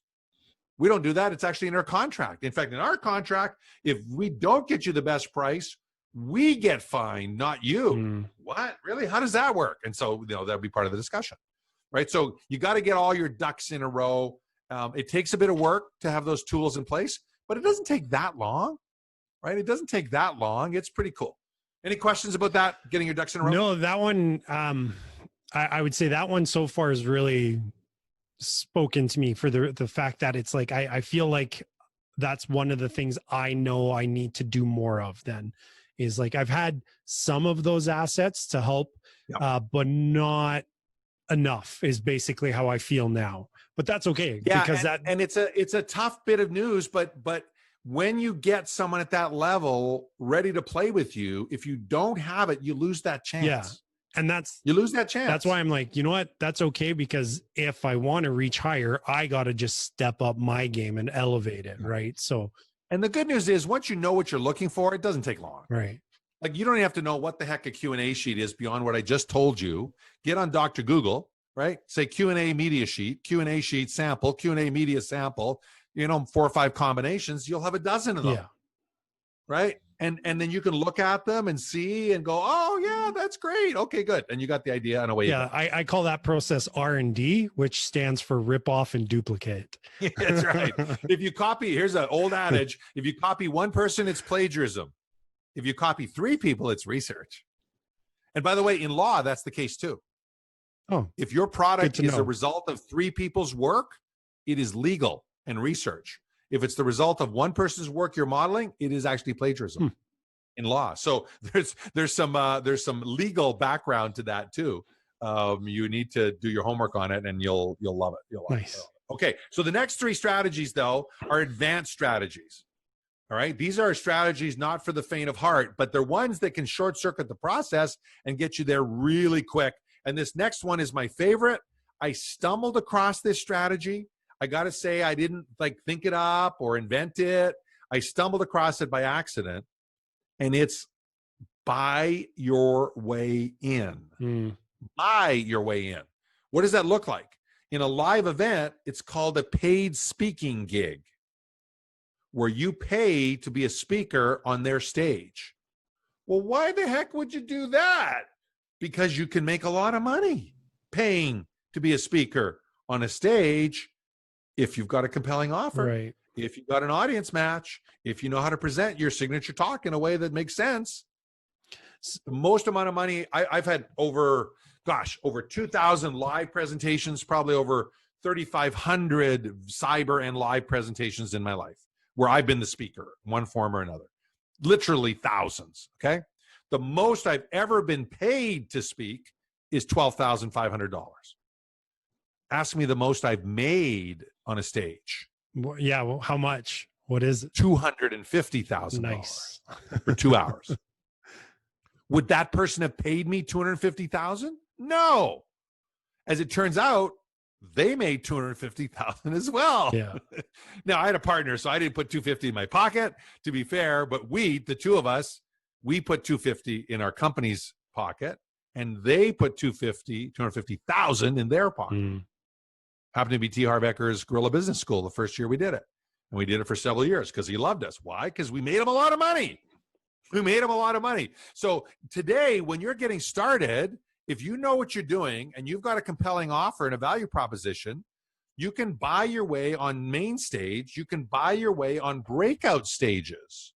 S2: We don't do that. It's actually in our contract. In fact, in our contract, if we don't get you the best price, we get fined, not you. What? Really? How does that work? And so, that'll be part of the discussion, right? So you got to get all your ducks in a row. It takes a bit of work to have those tools in place, but it doesn't take that long, right? It doesn't take that long. It's pretty cool. Any questions about that, getting your ducks in a row?
S1: No, that one, I would say that one so far has really spoken to me for the fact that it's like, I feel like that's one of the things I know I need to do more of then, is like, I've had some of those assets to help, but not enough is basically how I feel now. But that's okay.
S2: Yeah,
S1: because
S2: and it's a tough bit of news, but when you get someone at that level ready to play with you, if you don't have it, you lose that chance.
S1: Yeah. And you
S2: lose that chance.
S1: That's why I'm like, you know what? That's okay, because if I want to reach higher, I got to just step up my game and elevate it. Right. So,
S2: and the good news is once you know what you're looking for, it doesn't take long.
S1: Right.
S2: Like you don't even have to know what the heck a Q&A sheet is beyond what I just told you. Get on Dr. Google, right? Say Q&A media sheet, Q&A sheet sample, Q&A media sample, 4 or 5 combinations, you'll have a dozen of them.
S1: Yeah.
S2: Right. And then you can look at them and see and go, oh yeah, that's great. Okay, good. And you got the idea and away.
S1: Yeah. I call that process R&D, which stands for rip off and duplicate.
S2: That's right. If you copy, here's an old adage. If you copy one person, it's plagiarism. If you copy 3 people, it's research. And by the way, in law, that's the case too.
S1: Oh,
S2: if your product is a result of 3 people's work, it is legal and research. If it's the result of one person's work you're modeling, it is actually plagiarism in law. So there's some legal background to that too. You need to do your homework on it, and you'll love it. You'll love it. Okay, so the next 3 strategies though are advanced strategies. All right. These are strategies not for the faint of heart, but they're ones that can short circuit the process and get you there really quick. And this next one is my favorite. I stumbled across this strategy. I got to say, I didn't like think it up or invent it. I stumbled across it by accident, and it's buy your way in. Buy your way in. What does that look like? In a live event, it's called a paid speaking gig, where you pay to be a speaker on their stage. Well, why the heck would you do that? Because you can make a lot of money paying to be a speaker on a stage if you've got a compelling offer,
S1: Right.
S2: if you've got an audience match, if you know how to present your signature talk in a way that makes sense. The most amount of money I've had over 2,000 live presentations, probably over 3,500 cyber and live presentations in my life where I've been the speaker, one form or another. Literally thousands, okay? The most I've ever been paid to speak is $12,500. Ask me the most I've made on a stage.
S1: Yeah. Well, how much? What is it?
S2: $250,000
S1: Nice.
S2: for 2 hours. Would that person have paid me $250,000? No. As it turns out, they made $250,000 as well.
S1: Yeah.
S2: Now I had a partner, so I didn't put $250 in my pocket, to be fair, but we, the two of us, we put $250 in our company's pocket, and they put $250,000 in their pocket. Happened to be T. Harv Eker's Guerrilla Business School the first year we did it. And we did it for several years because he loved us. Why? Because we made him a lot of money. We made him a lot of money. So today, when you're getting started, if you know what you're doing and you've got a compelling offer and a value proposition, you can buy your way on main stage. You can buy your way on breakout stages.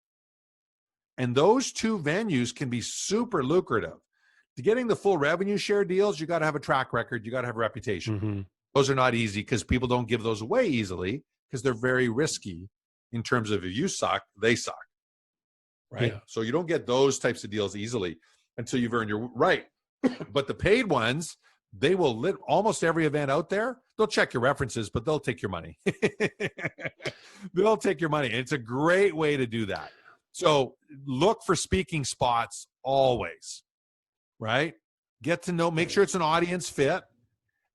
S2: And those two venues can be super lucrative. To getting the full revenue share deals, you got to have a track record. You got to have a reputation. Those are not easy because people don't give those away easily because they're very risky in terms of if you suck, they suck. Right? Yeah. So you don't get those types of deals easily until you've earned your right. But the paid ones, they will almost every event out there, they'll check your references, but they'll take your money. They'll take your money. And it's a great way to do that. So look for speaking spots always, right? Get to know, make sure it's an audience fit,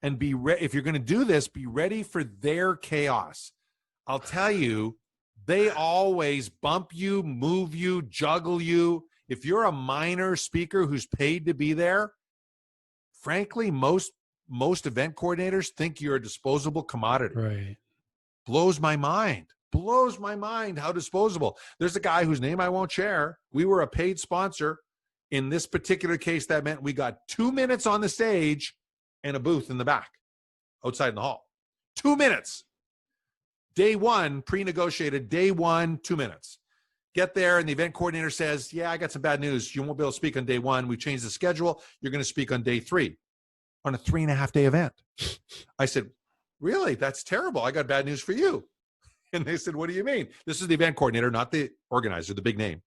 S2: and be ready. If you're going to do this, be ready for their chaos. I'll tell you, they always bump you, move you, juggle you. If you're a minor speaker who's paid to be there, frankly, most event coordinators think you're a disposable commodity.
S1: Right.
S2: Blows my mind. Blows my mind how disposable. There's a guy whose name I won't share. We were a paid sponsor. In this particular case, that meant we got 2 minutes on the stage and a booth in the back, outside in the hall. 2 minutes. Day one, pre-negotiated, day one, 2 minutes. Get there, and the event coordinator says, yeah, I got some bad news. You won't be able to speak on day one. We changed the schedule. You're going to speak on day 3 on a 3.5-day event. I said, really? That's terrible. I got bad news for you. And they said, what do you mean? This is the event coordinator, not the organizer, the big name.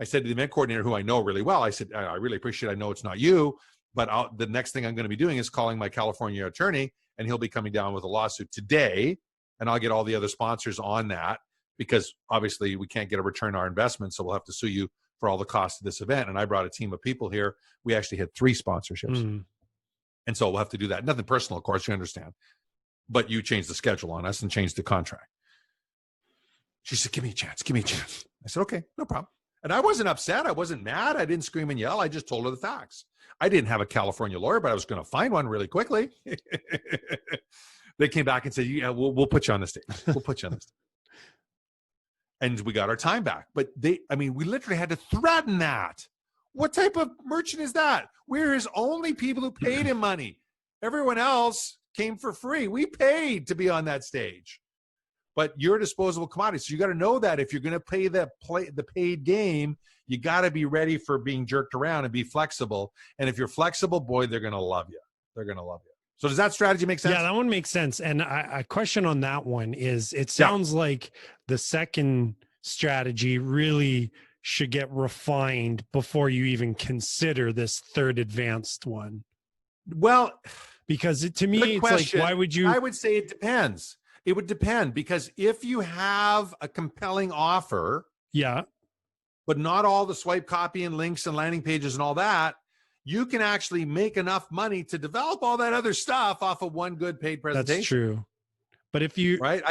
S2: I said to the event coordinator, who I know really well, I said, I really appreciate it. I know it's not you, but the next thing I'm going to be doing is calling my California attorney, and he'll be coming down with a lawsuit today. And I'll get all the other sponsors on that because obviously we can't get a return on our investment. So we'll have to sue you for all the cost of this event. And I brought a team of people here. We actually had 3 sponsorships. And so we'll have to do that. Nothing personal, of course, you understand. But you changed the schedule on us and changed the contract. She said, give me a chance. Give me a chance. I said, okay, no problem. And I wasn't upset. I wasn't mad. I didn't scream and yell. I just told her the facts. I didn't have a California lawyer, but I was going to find one really quickly. They came back and said, yeah, we'll put you on the stage. We'll put you on the stage. And we got our time back. But we literally had to threaten that. What type of merchant is that? We're his only people who paid him money. Everyone else came for free. We paid to be on that stage. But you're a disposable commodity. So you got to know that if you're going to play the paid game, you got to be ready for being jerked around and be flexible. And if you're flexible, boy, they're going to love you. They're going to love you. So does that strategy make sense?
S1: Yeah, that one makes sense. And a question on that one is, it sounds like the second strategy really should get refined before you even consider this third advanced one.
S2: Well,
S1: because to me, it's like, why would you?
S2: I would say it depends. It would depend, because if you have a compelling offer
S1: Yeah.
S2: but not all the swipe copy and links and landing pages and all that. You can actually make enough money to develop all that other stuff off of one good paid presentation.
S1: That's true. But if you,
S2: right?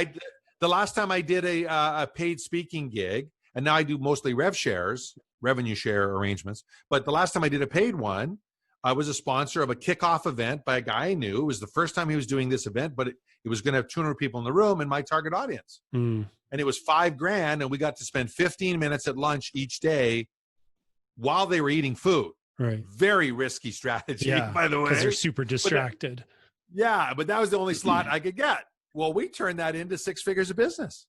S2: The last time I did a paid speaking gig, and now I do mostly revenue share arrangements. But the last time I did a paid one, I was a sponsor of a kickoff event by a guy I knew. It was the first time he was doing this event, but it was going to have 200 people in the room and my target audience. And it was $5,000, and we got to spend 15 minutes at lunch each day while they were eating food.
S1: Right.
S2: Very risky strategy, by the way.
S1: Because they're super distracted.
S2: But that was the only slot I could get. Well, we turned that into 6 figures of business.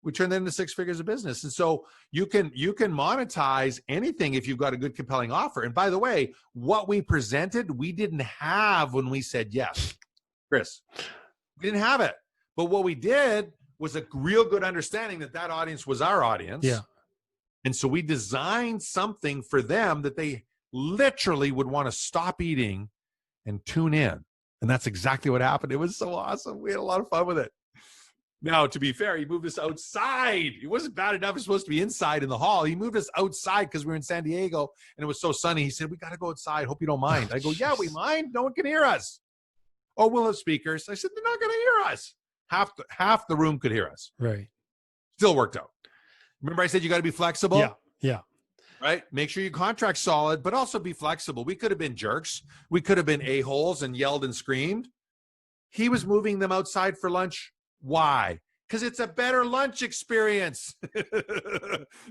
S2: And so you can monetize anything if you've got a good, compelling offer. And by the way, what we presented, we didn't have when we said yes, Chris. We didn't have it. But what we did was a real good understanding that audience was our audience.
S1: Yeah.
S2: And so we designed something for them that they literally would want to stop eating and tune in. And that's exactly what happened. It was so awesome. We had a lot of fun with it. Now, to be fair, he moved us outside. It wasn't bad enough. It was supposed to be inside in the hall. He moved us outside because we were in San Diego and it was so sunny. He said, we got to go outside. Hope you don't mind. I go, yeah, we mind. No one can hear us. Oh, we'll have speakers. I said, they're not going to hear us. Half the room could hear us.
S1: Right.
S2: Still worked out. Remember I said you got to be flexible?
S1: Yeah.
S2: Right? Make sure your contract's solid, but also be flexible. We could have been jerks. We could have been a-holes and yelled and screamed. He was moving them outside for lunch. Why? Because it's a better lunch experience.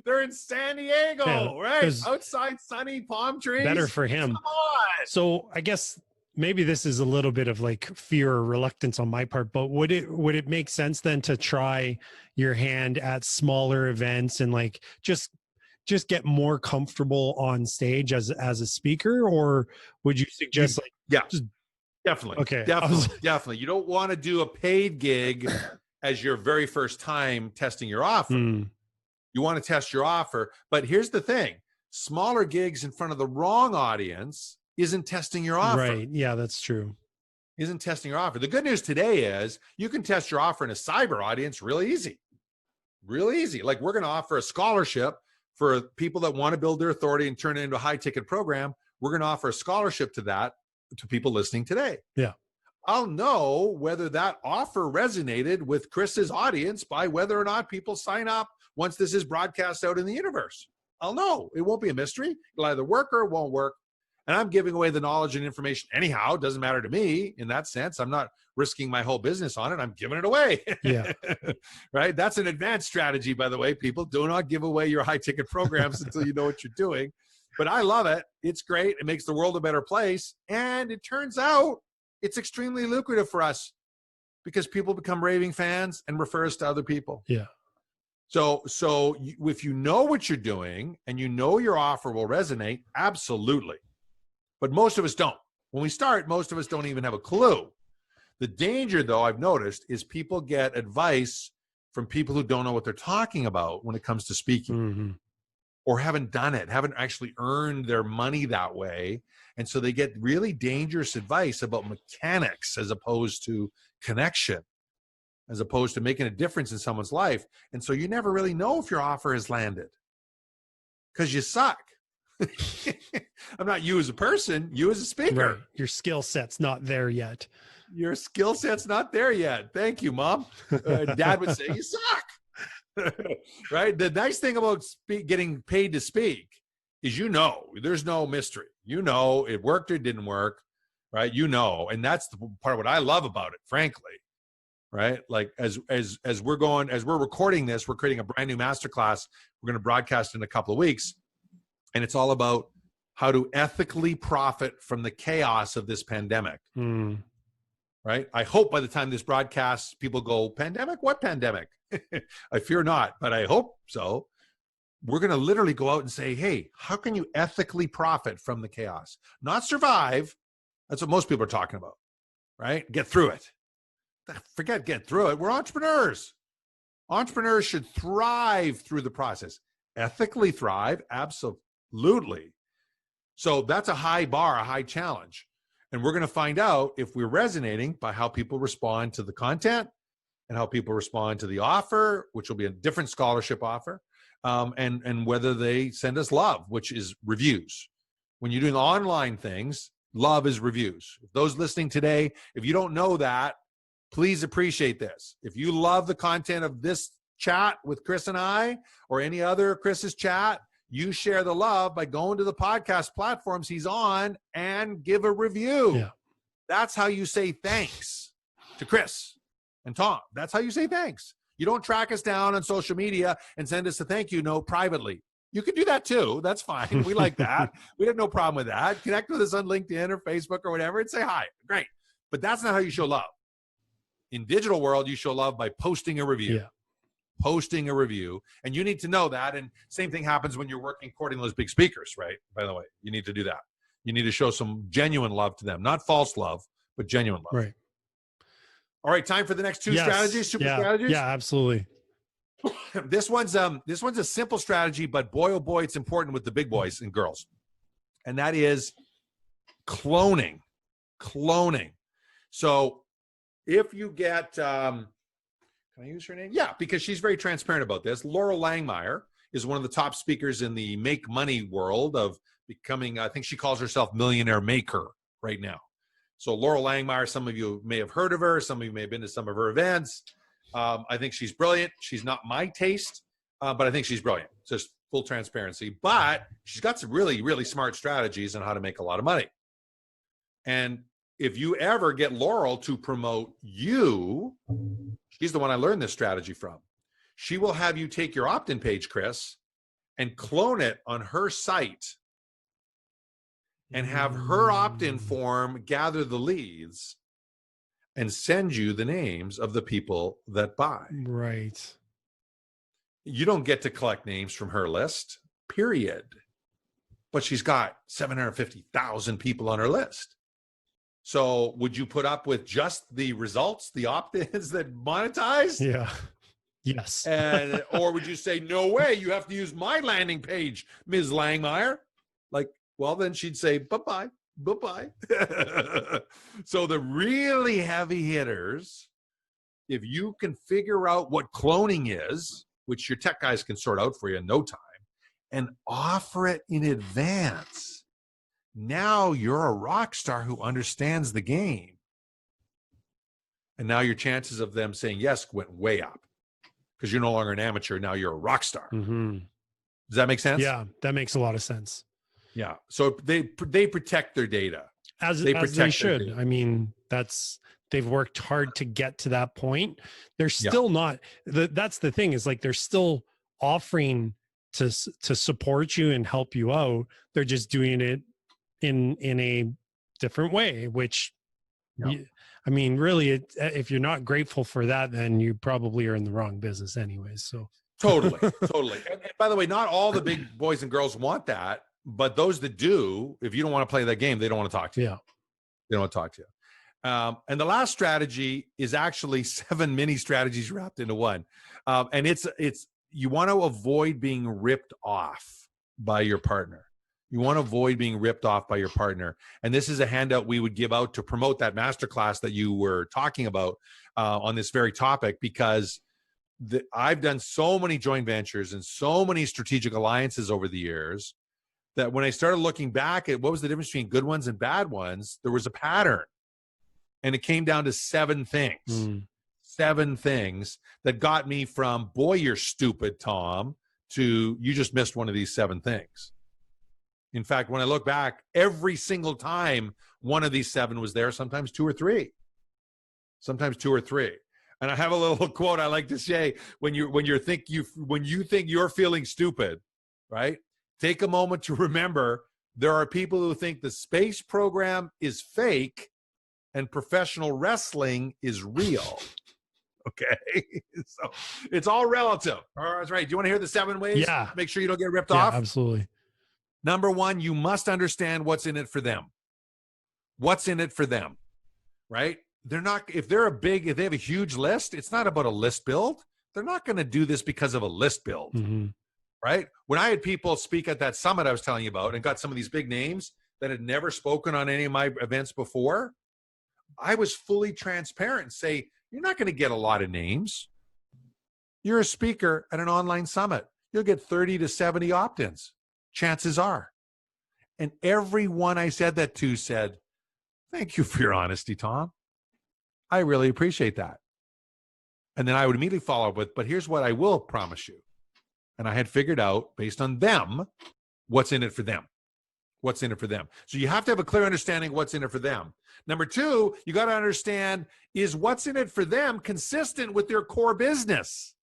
S2: They're in San Diego, right? Outside, sunny, palm trees.
S1: Better for him.
S2: Come on.
S1: So I guess maybe this is a little bit of like fear or reluctance on my part, but would it make sense then to try your hand at smaller events and like just get more comfortable on stage as a speaker? Or would you suggest
S2: definitely.
S1: Okay.
S2: Definitely. You don't want to do a paid gig as your very first time testing your offer. You want to test your offer. But here's the thing. Smaller gigs in front of the wrong audience isn't testing your offer.
S1: Right. Yeah, that's true.
S2: Isn't testing your offer. The good news today is you can test your offer in a cyber audience really easy. Really easy. Like we're going to offer a scholarship for people that want to build their authority and turn it into a high ticket program. We're going to offer a scholarship to people listening today.
S1: Yeah.
S2: I'll know whether that offer resonated with Chris's audience by whether or not people sign up once this is broadcast out in the universe. I'll know. It won't be a mystery. It'll either work or it won't work. And I'm giving away the knowledge and information anyhow. It doesn't matter to me in that sense. I'm not risking my whole business on it. I'm giving it away.
S1: Yeah.
S2: Right? That's an advanced strategy, by the way. People, do not give away your high ticket programs until you know what you're doing. But I love it. It's great. It makes the world a better place. And it turns out it's extremely lucrative for us because people become raving fans and refer us to other people.
S1: Yeah.
S2: So if you know what you're doing and you know your offer will resonate, absolutely. But most of us don't. When we start, most of us don't even have a clue. The danger, though, I've noticed, is people get advice from people who don't know what they're talking about when it comes to speaking, or haven't done it, haven't actually earned their money that way. And so they get really dangerous advice about mechanics as opposed to connection, as opposed to making a difference in someone's life. And so you never really know if your offer has landed because you suck. I'm not you as a person, you as a speaker.
S1: Right. Your skill set's not there yet.
S2: Your skill set's not there yet. Thank you, Mom. Dad would say, you suck. Right? The nice thing about getting paid to speak is there's no mystery. It worked or didn't work, right? And that's the part of what I love about it, frankly. Right? Like as we're recording this, we're creating a brand new masterclass. We're going to broadcast in a couple of weeks. And it's all about how to ethically profit from the chaos of this pandemic. Right? I hope by the time this broadcasts, people go, pandemic? What pandemic? I fear not, but I hope so. We're going to literally go out and say, hey, how can you ethically profit from the chaos? Not survive. That's what most people are talking about, right? Get through it. Forget get through it. We're entrepreneurs. Entrepreneurs should thrive through the process. Ethically thrive, absolutely. So that's a high bar, a high challenge. And we're going to find out if we're resonating by how people respond to the content and how people respond to the offer, which will be a different scholarship offer. and whether they send us love, which is reviews. When you're doing online things, love is reviews. Those listening today, if you don't know that, please appreciate this. If you love the content of this chat with Chris and I, or any other Chris's chat, you share the love by going to the podcast platforms he's on and give a review.
S1: Yeah.
S2: That's how you say thanks to Chris and Tom. That's how you say thanks. You don't track us down on social media and send us a thank you note privately. You can do that too. That's fine. We like that. We have no problem with that. Connect with us on LinkedIn or Facebook or whatever and say hi. Great. But that's not how you show love. In digital world, you show love by posting a review.
S1: Yeah.
S2: Posting a review. And you need to know that. And same thing happens when you're working courting those big speakers, right? By the way, you need to do that. You need to show some genuine love to them. Not false love, but genuine love.
S1: Right.
S2: All right, time for the next two strategies, strategies?
S1: Yeah, absolutely.
S2: This one's a simple strategy, but boy, oh boy, it's important with the big boys and girls. And that is cloning. So if you get, can I use her name? Yeah, because she's very transparent about this. Laurel Langmeyer is one of the top speakers in the make money world of becoming, I think she calls herself millionaire maker right now. So Laurel Langmeyer, some of you may have heard of her. Some of you may have been to some of her events. I think she's brilliant. She's not my taste, but I think she's brilliant. Just full transparency. But she's got some really, really smart strategies on how to make a lot of money. And if you ever get Laurel to promote you, she's the one I learned this strategy from. She will have you take your opt-in page, Chris, and clone it on her site and have her opt-in form gather the leads and send you the names of the people that buy.
S1: Right.
S2: You don't get to collect names from her list, period. But she's got 750,000 people on her list. So would you put up with just the results, the opt-ins that monetize?
S1: Yeah. Yes.
S2: Or would you say, no way, you have to use my landing page, Ms. Langmeyer? Like, well, then she'd say, bye-bye. So the really heavy hitters, if you can figure out what cloning is, which your tech guys can sort out for you in no time, and offer it in advance, now you're a rock star who understands the game. And now your chances of them saying yes went way up because you're no longer an amateur. Now you're a rock star.
S1: Mm-hmm.
S2: Does that make sense?
S1: Yeah, that makes a lot of sense.
S2: Yeah. So they protect their data.
S1: As they should. I mean, they've worked hard to get to that point. They're still not, that's the thing, is like, they're still offering to support you and help you out. They're just doing it in a different way, which I mean, really, if you're not grateful for that, then you probably are in the wrong business anyways. So
S2: totally. And by the way, not all the big boys and girls want that. But those that do, if you don't want to play that game, they don't want to talk to you.
S1: Yeah.
S2: They don't want to talk to you. And the last strategy is actually 7 mini strategies wrapped into one. And it's you want to avoid being ripped off by your partner. You want to avoid being ripped off by your partner. And this is a handout we would give out to promote that masterclass that you were talking about on this very topic, because I've done so many joint ventures and so many strategic alliances over the years that when I started looking back at what was the difference between good ones and bad ones, there was a pattern. And it came down to 7 things. 7 things that got me from, boy, you're stupid, Tom, to you just missed one of these 7 things. In fact, when I look back, every single time one of these 7 was there, sometimes 2 or 3. Sometimes 2 or 3. And I have a little quote I like to say, when you think you're feeling stupid, right? Take a moment to remember there are people who think the space program is fake and professional wrestling is real. Okay. So it's all relative. All right. Do you want to hear the 7 ways?
S1: Yeah.
S2: Make sure you don't get ripped off.
S1: Absolutely.
S2: Number 1, you must understand what's in it for them. What's in it for them, right? If they have a huge list, it's not about a list build. They're not going to do this because of a list build.
S1: Mm-hmm.
S2: Right? When I had people speak at that summit I was telling you about and got some of these big names that had never spoken on any of my events before, I was fully transparent and say, you're not going to get a lot of names. You're a speaker at an online summit. you'll get 30 to 70 opt-ins. Chances are. And everyone I said that to said, thank you for your honesty, Tom. I really appreciate that. And then I would immediately follow up with, but here's what I will promise you. And I had figured out, based on them, what's in it for them. What's in it for them. So you have to have a clear understanding of what's in it for them. Number two, you got to understand, is what's in it for them consistent with their core business?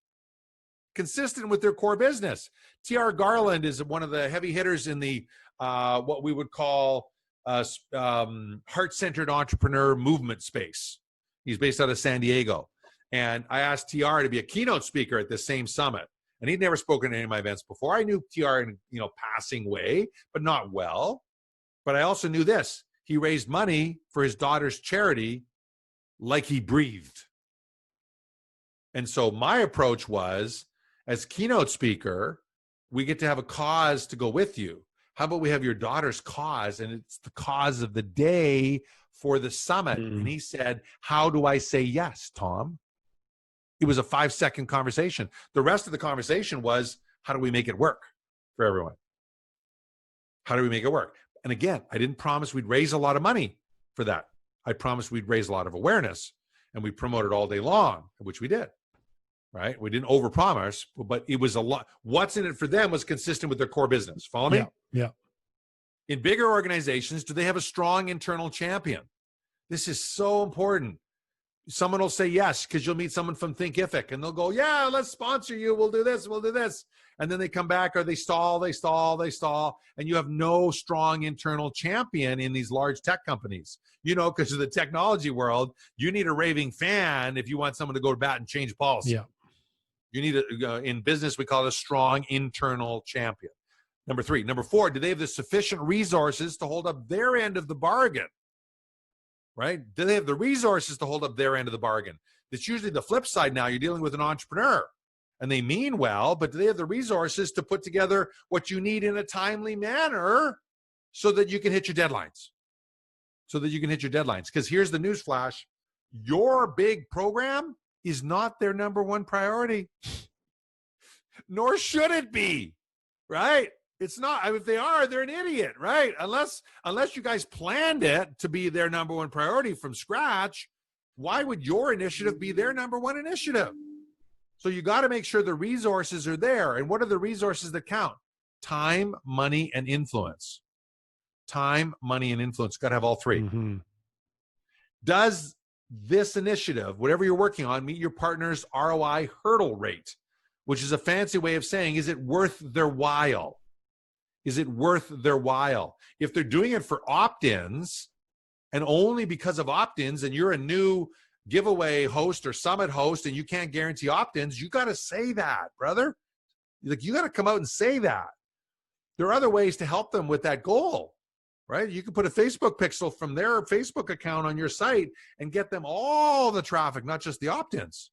S2: Consistent with their core business. T.R. Garland is one of the heavy hitters in the what we would call heart-centered entrepreneur movement space. He's based out of San Diego. And I asked TR to be a keynote speaker at this same summit. And he'd never spoken at any of my events before. I knew TR in, passing way, but not well. But I also knew this. He raised money for his daughter's charity like he breathed. And so my approach was, as keynote speaker, we get to have a cause to go with you. How about we have your daughter's cause, and it's the cause of the day for the summit? And he said, how do I say yes, Tom? It was a 5-second conversation. The rest of the conversation was, how do we make it work for everyone? How do we make it work? And again, I didn't promise we'd raise a lot of money for that. I promised we'd raise a lot of awareness, and we promoted all day long, which we did, right? We didn't overpromise, but it was a lot. What's in it for them was consistent with their core business. Follow me?
S1: Yeah.
S2: In bigger organizations, do they have a strong internal champion? This is so important. Someone will say yes because you'll meet someone from Thinkific and they'll go, yeah, let's sponsor you. We'll do this. We'll do this. And then they come back, or they stall. And you have no strong internal champion in these large tech companies. Because of the technology world, you need a raving fan if you want someone to go to bat and change policy.
S1: Yeah.
S2: You need in business, we call it a strong internal champion. Number four, do they have the sufficient resources to hold up their end of the bargain? Right? Do they have the resources to hold up their end of the bargain? That's usually the flip side now. You're dealing with an entrepreneur and they mean well, but do they have the resources to put together what you need in a timely manner so that you can hit your deadlines? Because here's the news flash. Your big program is not their number one priority, nor should it be, right? It's not. If they are, they're an idiot, right? Unless you guys planned it to be their number one priority from scratch, why would your initiative be their number one initiative? So you got to make sure the resources are there. And what are the resources that count? Time, money, and influence. Time, money, and influence. Got to have all three.
S1: Mm-hmm.
S2: Does this initiative, whatever you're working on, meet your partner's ROI hurdle rate, which is a fancy way of saying, is it worth their while? Is it worth their while? If they're doing it for opt-ins and only because of opt-ins, and you're a new giveaway host or summit host and you can't guarantee opt-ins, you got to say that, brother. You got to come out and say that. There are other ways to help them with that goal, right? You can put a Facebook pixel from their Facebook account on your site and get them all the traffic, not just the opt-ins,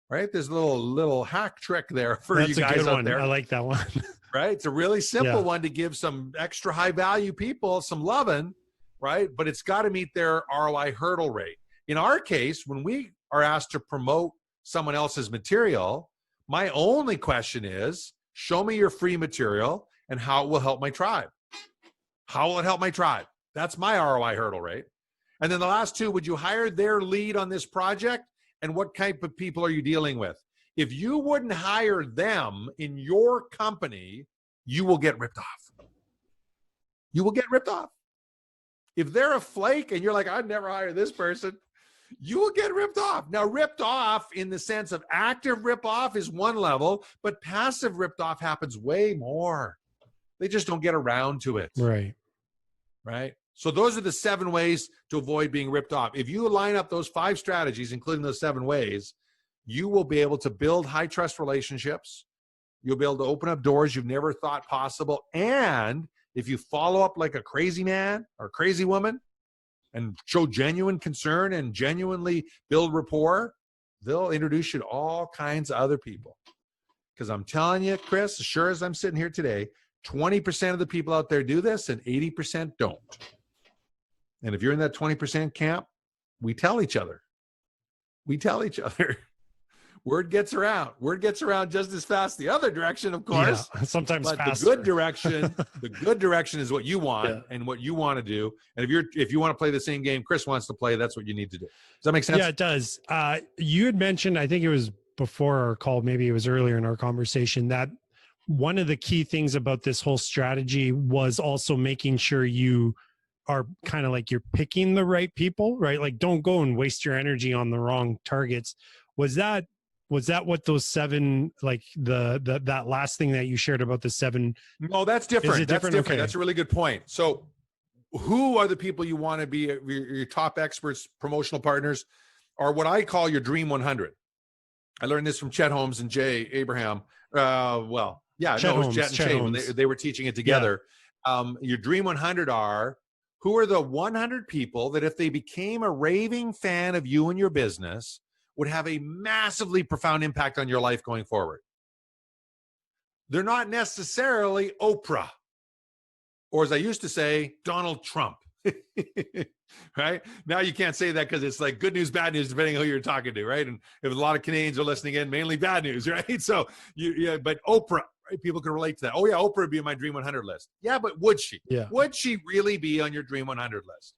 S2: right? There's a little hack trick there for you guys out there.
S1: I like that one.
S2: Right? It's a really simple one to give some extra high value people some loving, right? But it's got to meet their ROI hurdle rate. In our case, when we are asked to promote someone else's material, my only question is, show me your free material and how it will help my tribe. How will it help my tribe? That's my ROI hurdle rate. And then the last two, would you hire their lead on this project? And what type of people are you dealing with? If you wouldn't hire them in your company, you will get ripped off. You will get ripped off. If they're a flake and you're like, I'd never hire this person, you will get ripped off. Now, ripped off in the sense of active rip off is one level, but passive ripped off happens way more. They just don't get around to it. Right? So those are the 7 ways to avoid being ripped off. If you line up those 5 strategies, including those 7 ways, you will be able to build high trust relationships. You'll be able to open up doors you've never thought possible. And if you follow up like a crazy man or crazy woman and show genuine concern and genuinely build rapport, they'll introduce you to all kinds of other people. Because I'm telling you, Chris, as sure as I'm sitting here today, 20% of the people out there do this and 80% don't. And if you're in that 20% camp, we tell each other. Word gets around. Word gets around just as fast the other direction, of course.
S1: Yeah, sometimes
S2: But
S1: faster.
S2: the good direction is what you want and what you want to do. And if you want to play the same game Chris wants to play, that's what you need to do. Does that make sense?
S1: Yeah, it does. You had mentioned, I think it was before our call, maybe it was earlier in our conversation, that one of the key things about this whole strategy was also making sure you are kind of like you're picking the right people, right? Like don't go and waste your energy on the wrong targets. Was that what those 7, like that last thing that you shared about the 7?
S2: No, that's different.
S1: Is it different?
S2: That's different.
S1: Okay.
S2: That's a really good point. So who are the people you want to be your top experts, promotional partners, or what I call your Dream 100? I learned this from Chet Holmes and Jay Abraham. Chet and Jay when they were teaching it together. Yeah. Your Dream 100 are, who are the 100 people that if they became a raving fan of you and your business would have a massively profound impact on your life going forward. They're not necessarily Oprah, or as I used to say, Donald Trump. Right? Now you can't say that because it's like good news, bad news, depending on who you're talking to, right? And if a lot of Canadians are listening in, mainly bad news, right? So but Oprah, right? People can relate to that. Oh yeah, Oprah would be on my Dream 100 list. Yeah, but would she?
S1: Yeah.
S2: Would she really be on your Dream 100 list?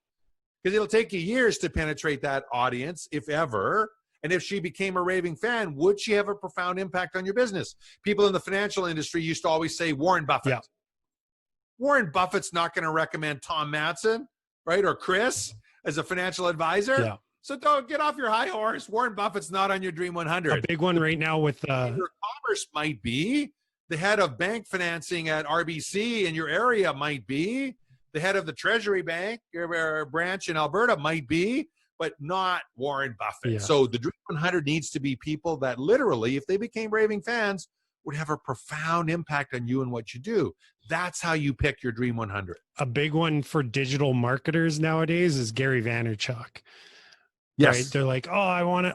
S2: Because it'll take you years to penetrate that audience, if ever. And if she became a raving fan, would she have a profound impact on your business? People in the financial industry used to always say Warren Buffett. Yeah. Warren Buffett's not going to recommend Tom Matzen, right, or Chris as a financial advisor. Yeah. So don't get off your high horse. Warren Buffett's not on your Dream 100.
S1: A big one right now with
S2: commerce might be. The head of bank financing at RBC in your area might be. The head of the Treasury Bank your branch in Alberta might be, but not Warren Buffett. Yeah. So the Dream 100 needs to be people that literally, if they became raving fans, would have a profound impact on you and what you do. That's how you pick your Dream 100.
S1: A big one for digital marketers nowadays is Gary Vaynerchuk.
S2: Yes.
S1: Right? They're like, oh,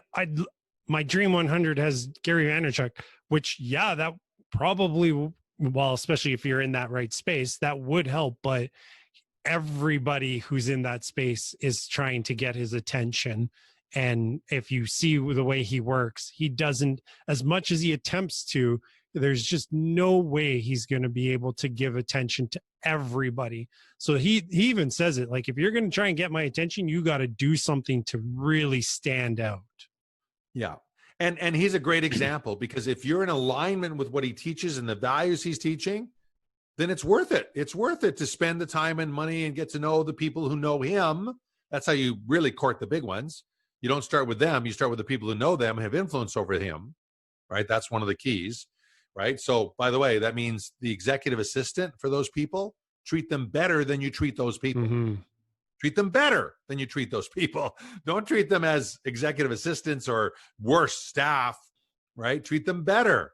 S1: my Dream 100 has Gary Vaynerchuk, which, yeah, that probably, well, especially if you're in that right space, that would help. But everybody who's in that space is trying to get his attention. And if you see the way he works, he doesn't, as much as he attempts to, there's just no way he's going to be able to give attention to everybody. So he even says it, like, if you're going to try and get my attention, you got to do something to really stand out.
S2: Yeah. And he's a great example, because if you're in alignment with what he teaches and the values he's teaching, then it's worth it. It's worth it to spend the time and money and get to know the people who know him. That's how you really court the big ones. You don't start with them. You start with the people who know them, have influence over him, right? That's one of the keys, right? So, by the way, that means the executive assistant for those people, treat them better than you treat those people. Mm-hmm. Treat them better than you treat those people. Don't treat them as executive assistants or worse staff, right? Treat them better,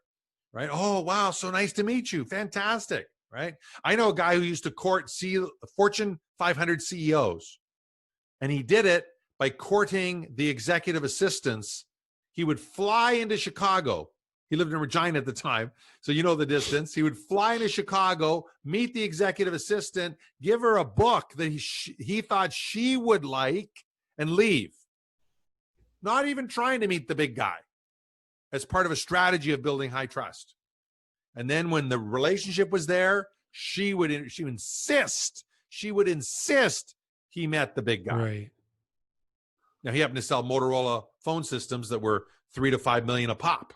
S2: right? Oh, wow, so nice to meet you. Fantastic, right? I know a guy who used to court Fortune 500 CEOs, and he did it by courting the executive assistants. He would fly into Chicago. He lived in Regina at the time, so you know the distance. He would fly into Chicago, meet the executive assistant, give her a book that he thought she would like, and leave. Not even trying to meet the big guy, as part of a strategy of building high trust. And then when the relationship was there, she would insist he met the big guy.
S1: Right.
S2: Now, he happened to sell Motorola phone systems that were $3 to $5 million a pop,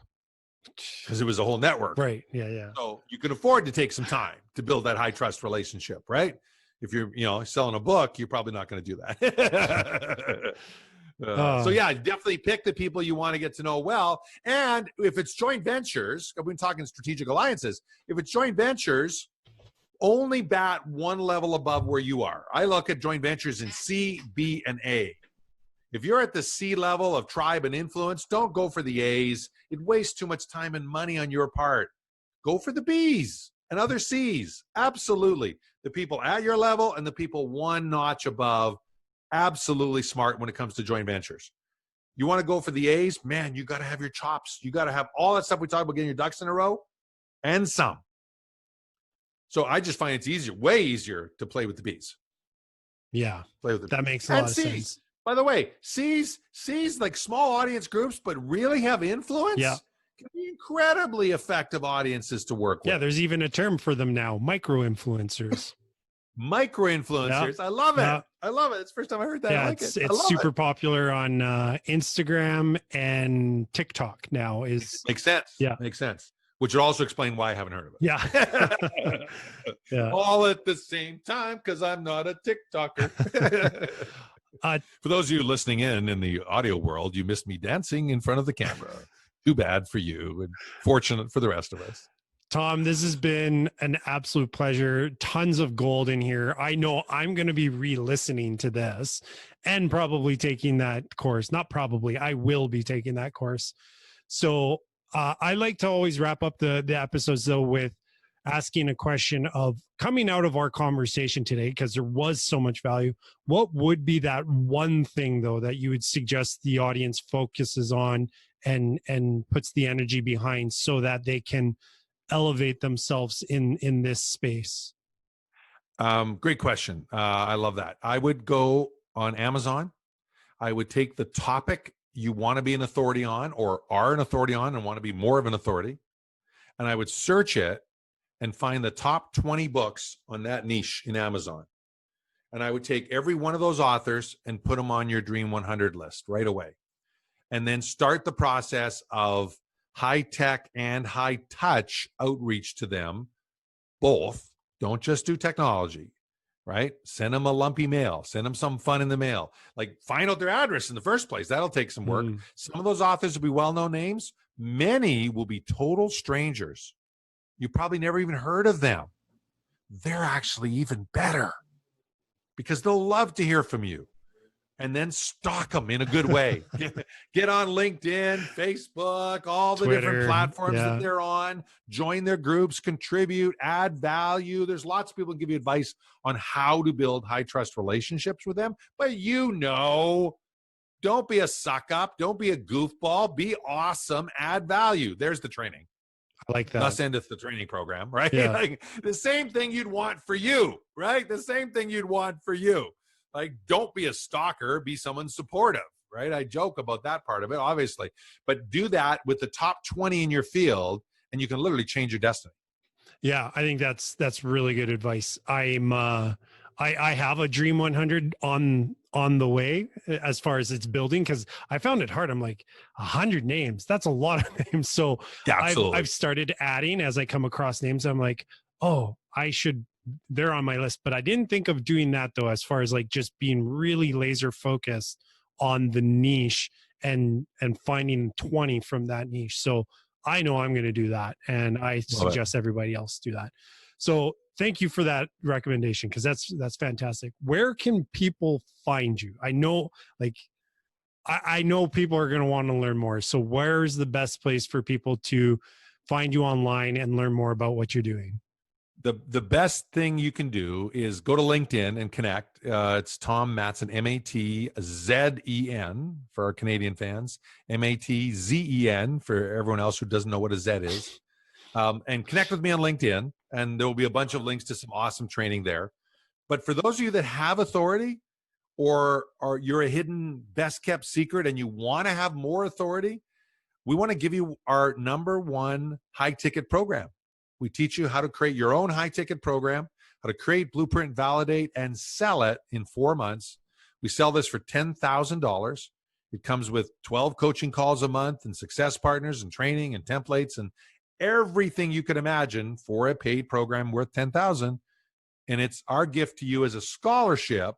S2: because it was a whole network.
S1: Right. Yeah. Yeah.
S2: So you can afford to take some time to build that high trust relationship, right? If you're, selling a book, you're probably not going to do that. So yeah, definitely pick the people you want to get to know well. And if it's joint ventures, we've been talking strategic alliances. If it's joint ventures, only bat one level above where you are. I look at joint ventures in C, B, and A. If you're at the C level of tribe and influence, don't go for the A's. It wastes too much time and money on your part. Go for the B's and other C's. Absolutely. The people at your level and the people one notch above, absolutely smart when it comes to joint ventures. You want to go for the A's? Man, you got to have your chops. You got to have all that stuff we talked about, getting your ducks in a row, and some. So I just find it's way easier to play with the B's.
S1: Yeah,
S2: play with the
S1: that makes a lot of sense.
S2: By the way, sees like small audience groups, but really have influence.
S1: Yeah.
S2: Can be incredibly effective audiences to work with.
S1: Yeah, there's even a term for them now, micro-influencers.
S2: Micro-influencers. I love it. I love it. It's the first time I heard that.
S1: Yeah,
S2: I like
S1: it's
S2: it. I love
S1: super
S2: it.
S1: popular on Instagram and TikTok now.
S2: Makes sense.
S1: Yeah.
S2: Makes sense. Which would also explain why I haven't heard of it.
S1: Yeah. Yeah.
S2: All at the same time, because I'm not a TikToker. For those of you listening in the audio world, you missed me dancing in front of the camera. Too bad for you, and fortunate for the rest of us.
S1: Tom, this has been an absolute pleasure. Tons of gold in here. I know I'm going to be re-listening to this and probably taking that course. Not probably, I will be taking that course. So I like to always wrap up the episodes though with asking a question of coming out of our conversation today, because there was so much value. What would be that one thing though that you would suggest the audience focuses on and puts the energy behind so that they can elevate themselves in this space?
S2: Great question. I love that. I would go on Amazon. I would take the topic you want to be an authority on or are an authority on and want to be more of an authority. And I would search it and find the top 20 books on that niche in Amazon. And I would take every one of those authors and put them on your Dream 100 list right away. And then start the process of high tech and high touch outreach to them. Both. Don't just do technology, right? Send them a lumpy mail. Send them some fun in the mail. Like find out their address in the first place. That'll take some work. Some of those authors will be well-known names. Many will be total strangers. You probably never even heard of them. They're actually even better because they'll love to hear from you. And then stalk them in a good way. Get on LinkedIn, Facebook, all the
S1: Twitter,
S2: different platforms that they're on. Join their groups, contribute, add value. There's lots of people who give you advice on how to build high trust relationships with them. But don't be a suck up. Don't be a goofball. Be awesome. Add value. There's the training.
S1: I like that.
S2: Thus endeth the training program, right?
S1: Yeah.
S2: Like the same thing you'd want for you, right? The same thing you'd want for you. Like, don't be a stalker, be someone supportive, right? I joke about that part of it, obviously. But do that with the top 20 in your field, and you can literally change your destiny.
S1: Yeah, I think that's really good advice. I have a Dream 100 on the way as far as it's building, because I found it hard. I'm like 100 names. That's a lot of names. So
S2: yeah,
S1: I've started adding as I come across names. I'm like, oh, they're on my list. But I didn't think of doing that though, as far as like just being really laser focused on the niche and finding 20 from that niche. So I know I'm going to do that. And I suggest everybody else do that. So thank you for that recommendation, because that's fantastic. Where can people find you? I know, I know people are going to want to learn more. So where's the best place for people to find you online and learn more about what you're doing?
S2: The best thing you can do is go to LinkedIn and connect. It's Tom Matzen, Matzen for our Canadian fans, Matzen for everyone else who doesn't know what a Z is. And connect with me on LinkedIn, and there will be a bunch of links to some awesome training there. But for those of you that have authority, or you're a hidden best kept secret and you want to have more authority, we want to give you our #1 high ticket program. We teach you how to create your own high ticket program, how to create, blueprint, validate, and sell it in 4 months. We sell this for $10,000. It comes with 12 coaching calls a month and success partners and training and templates and everything you could imagine for a paid program worth $10,000. And it's our gift to you as a scholarship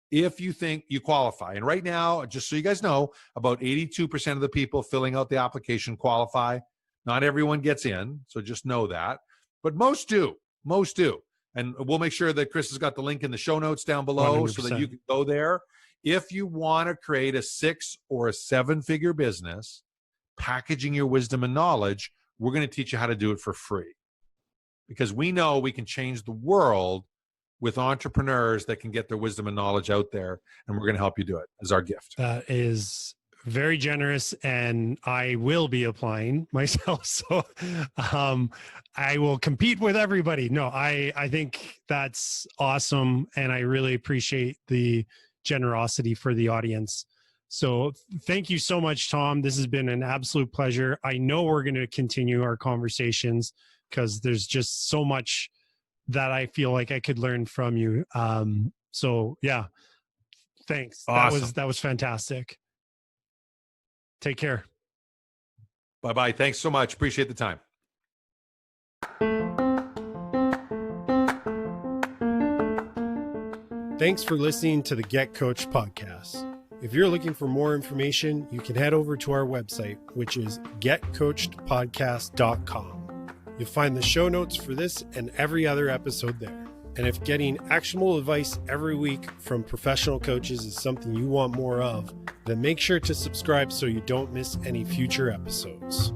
S2: if you think you qualify. And right now, just so you guys know, about 82% of the people filling out the application qualify. Not everyone gets in, so just know that. But most do. Most do. And we'll make sure that Chris has got the link in the show notes down below
S1: 100%.
S2: so that you can go there. If you want to create a 6 or a 7-figure business, packaging your wisdom and knowledge, we're going to teach you how to do it for free. Because we know we can change the world with entrepreneurs that can get their wisdom and knowledge out there, and we're going to help you do it as our gift.
S1: That is very generous, and I will be applying myself. So I will compete with everybody. No, I think that's awesome, and I really appreciate the generosity for the audience. So thank you so much, Tom. This has been an absolute pleasure. I know we're going to continue our conversations because there's just so much that I feel like I could learn from you. So yeah, thanks.
S2: Awesome.
S1: That was fantastic. Take care.
S2: Bye-bye. Thanks so much. Appreciate the time.
S1: Thanks for listening to the Get Coached podcast. If you're looking for more information, you can head over to our website, which is getcoachedpodcast.com. You'll find the show notes for this and every other episode there. And if getting actionable advice every week from professional coaches is something you want more of, then make sure to subscribe so you don't miss any future episodes.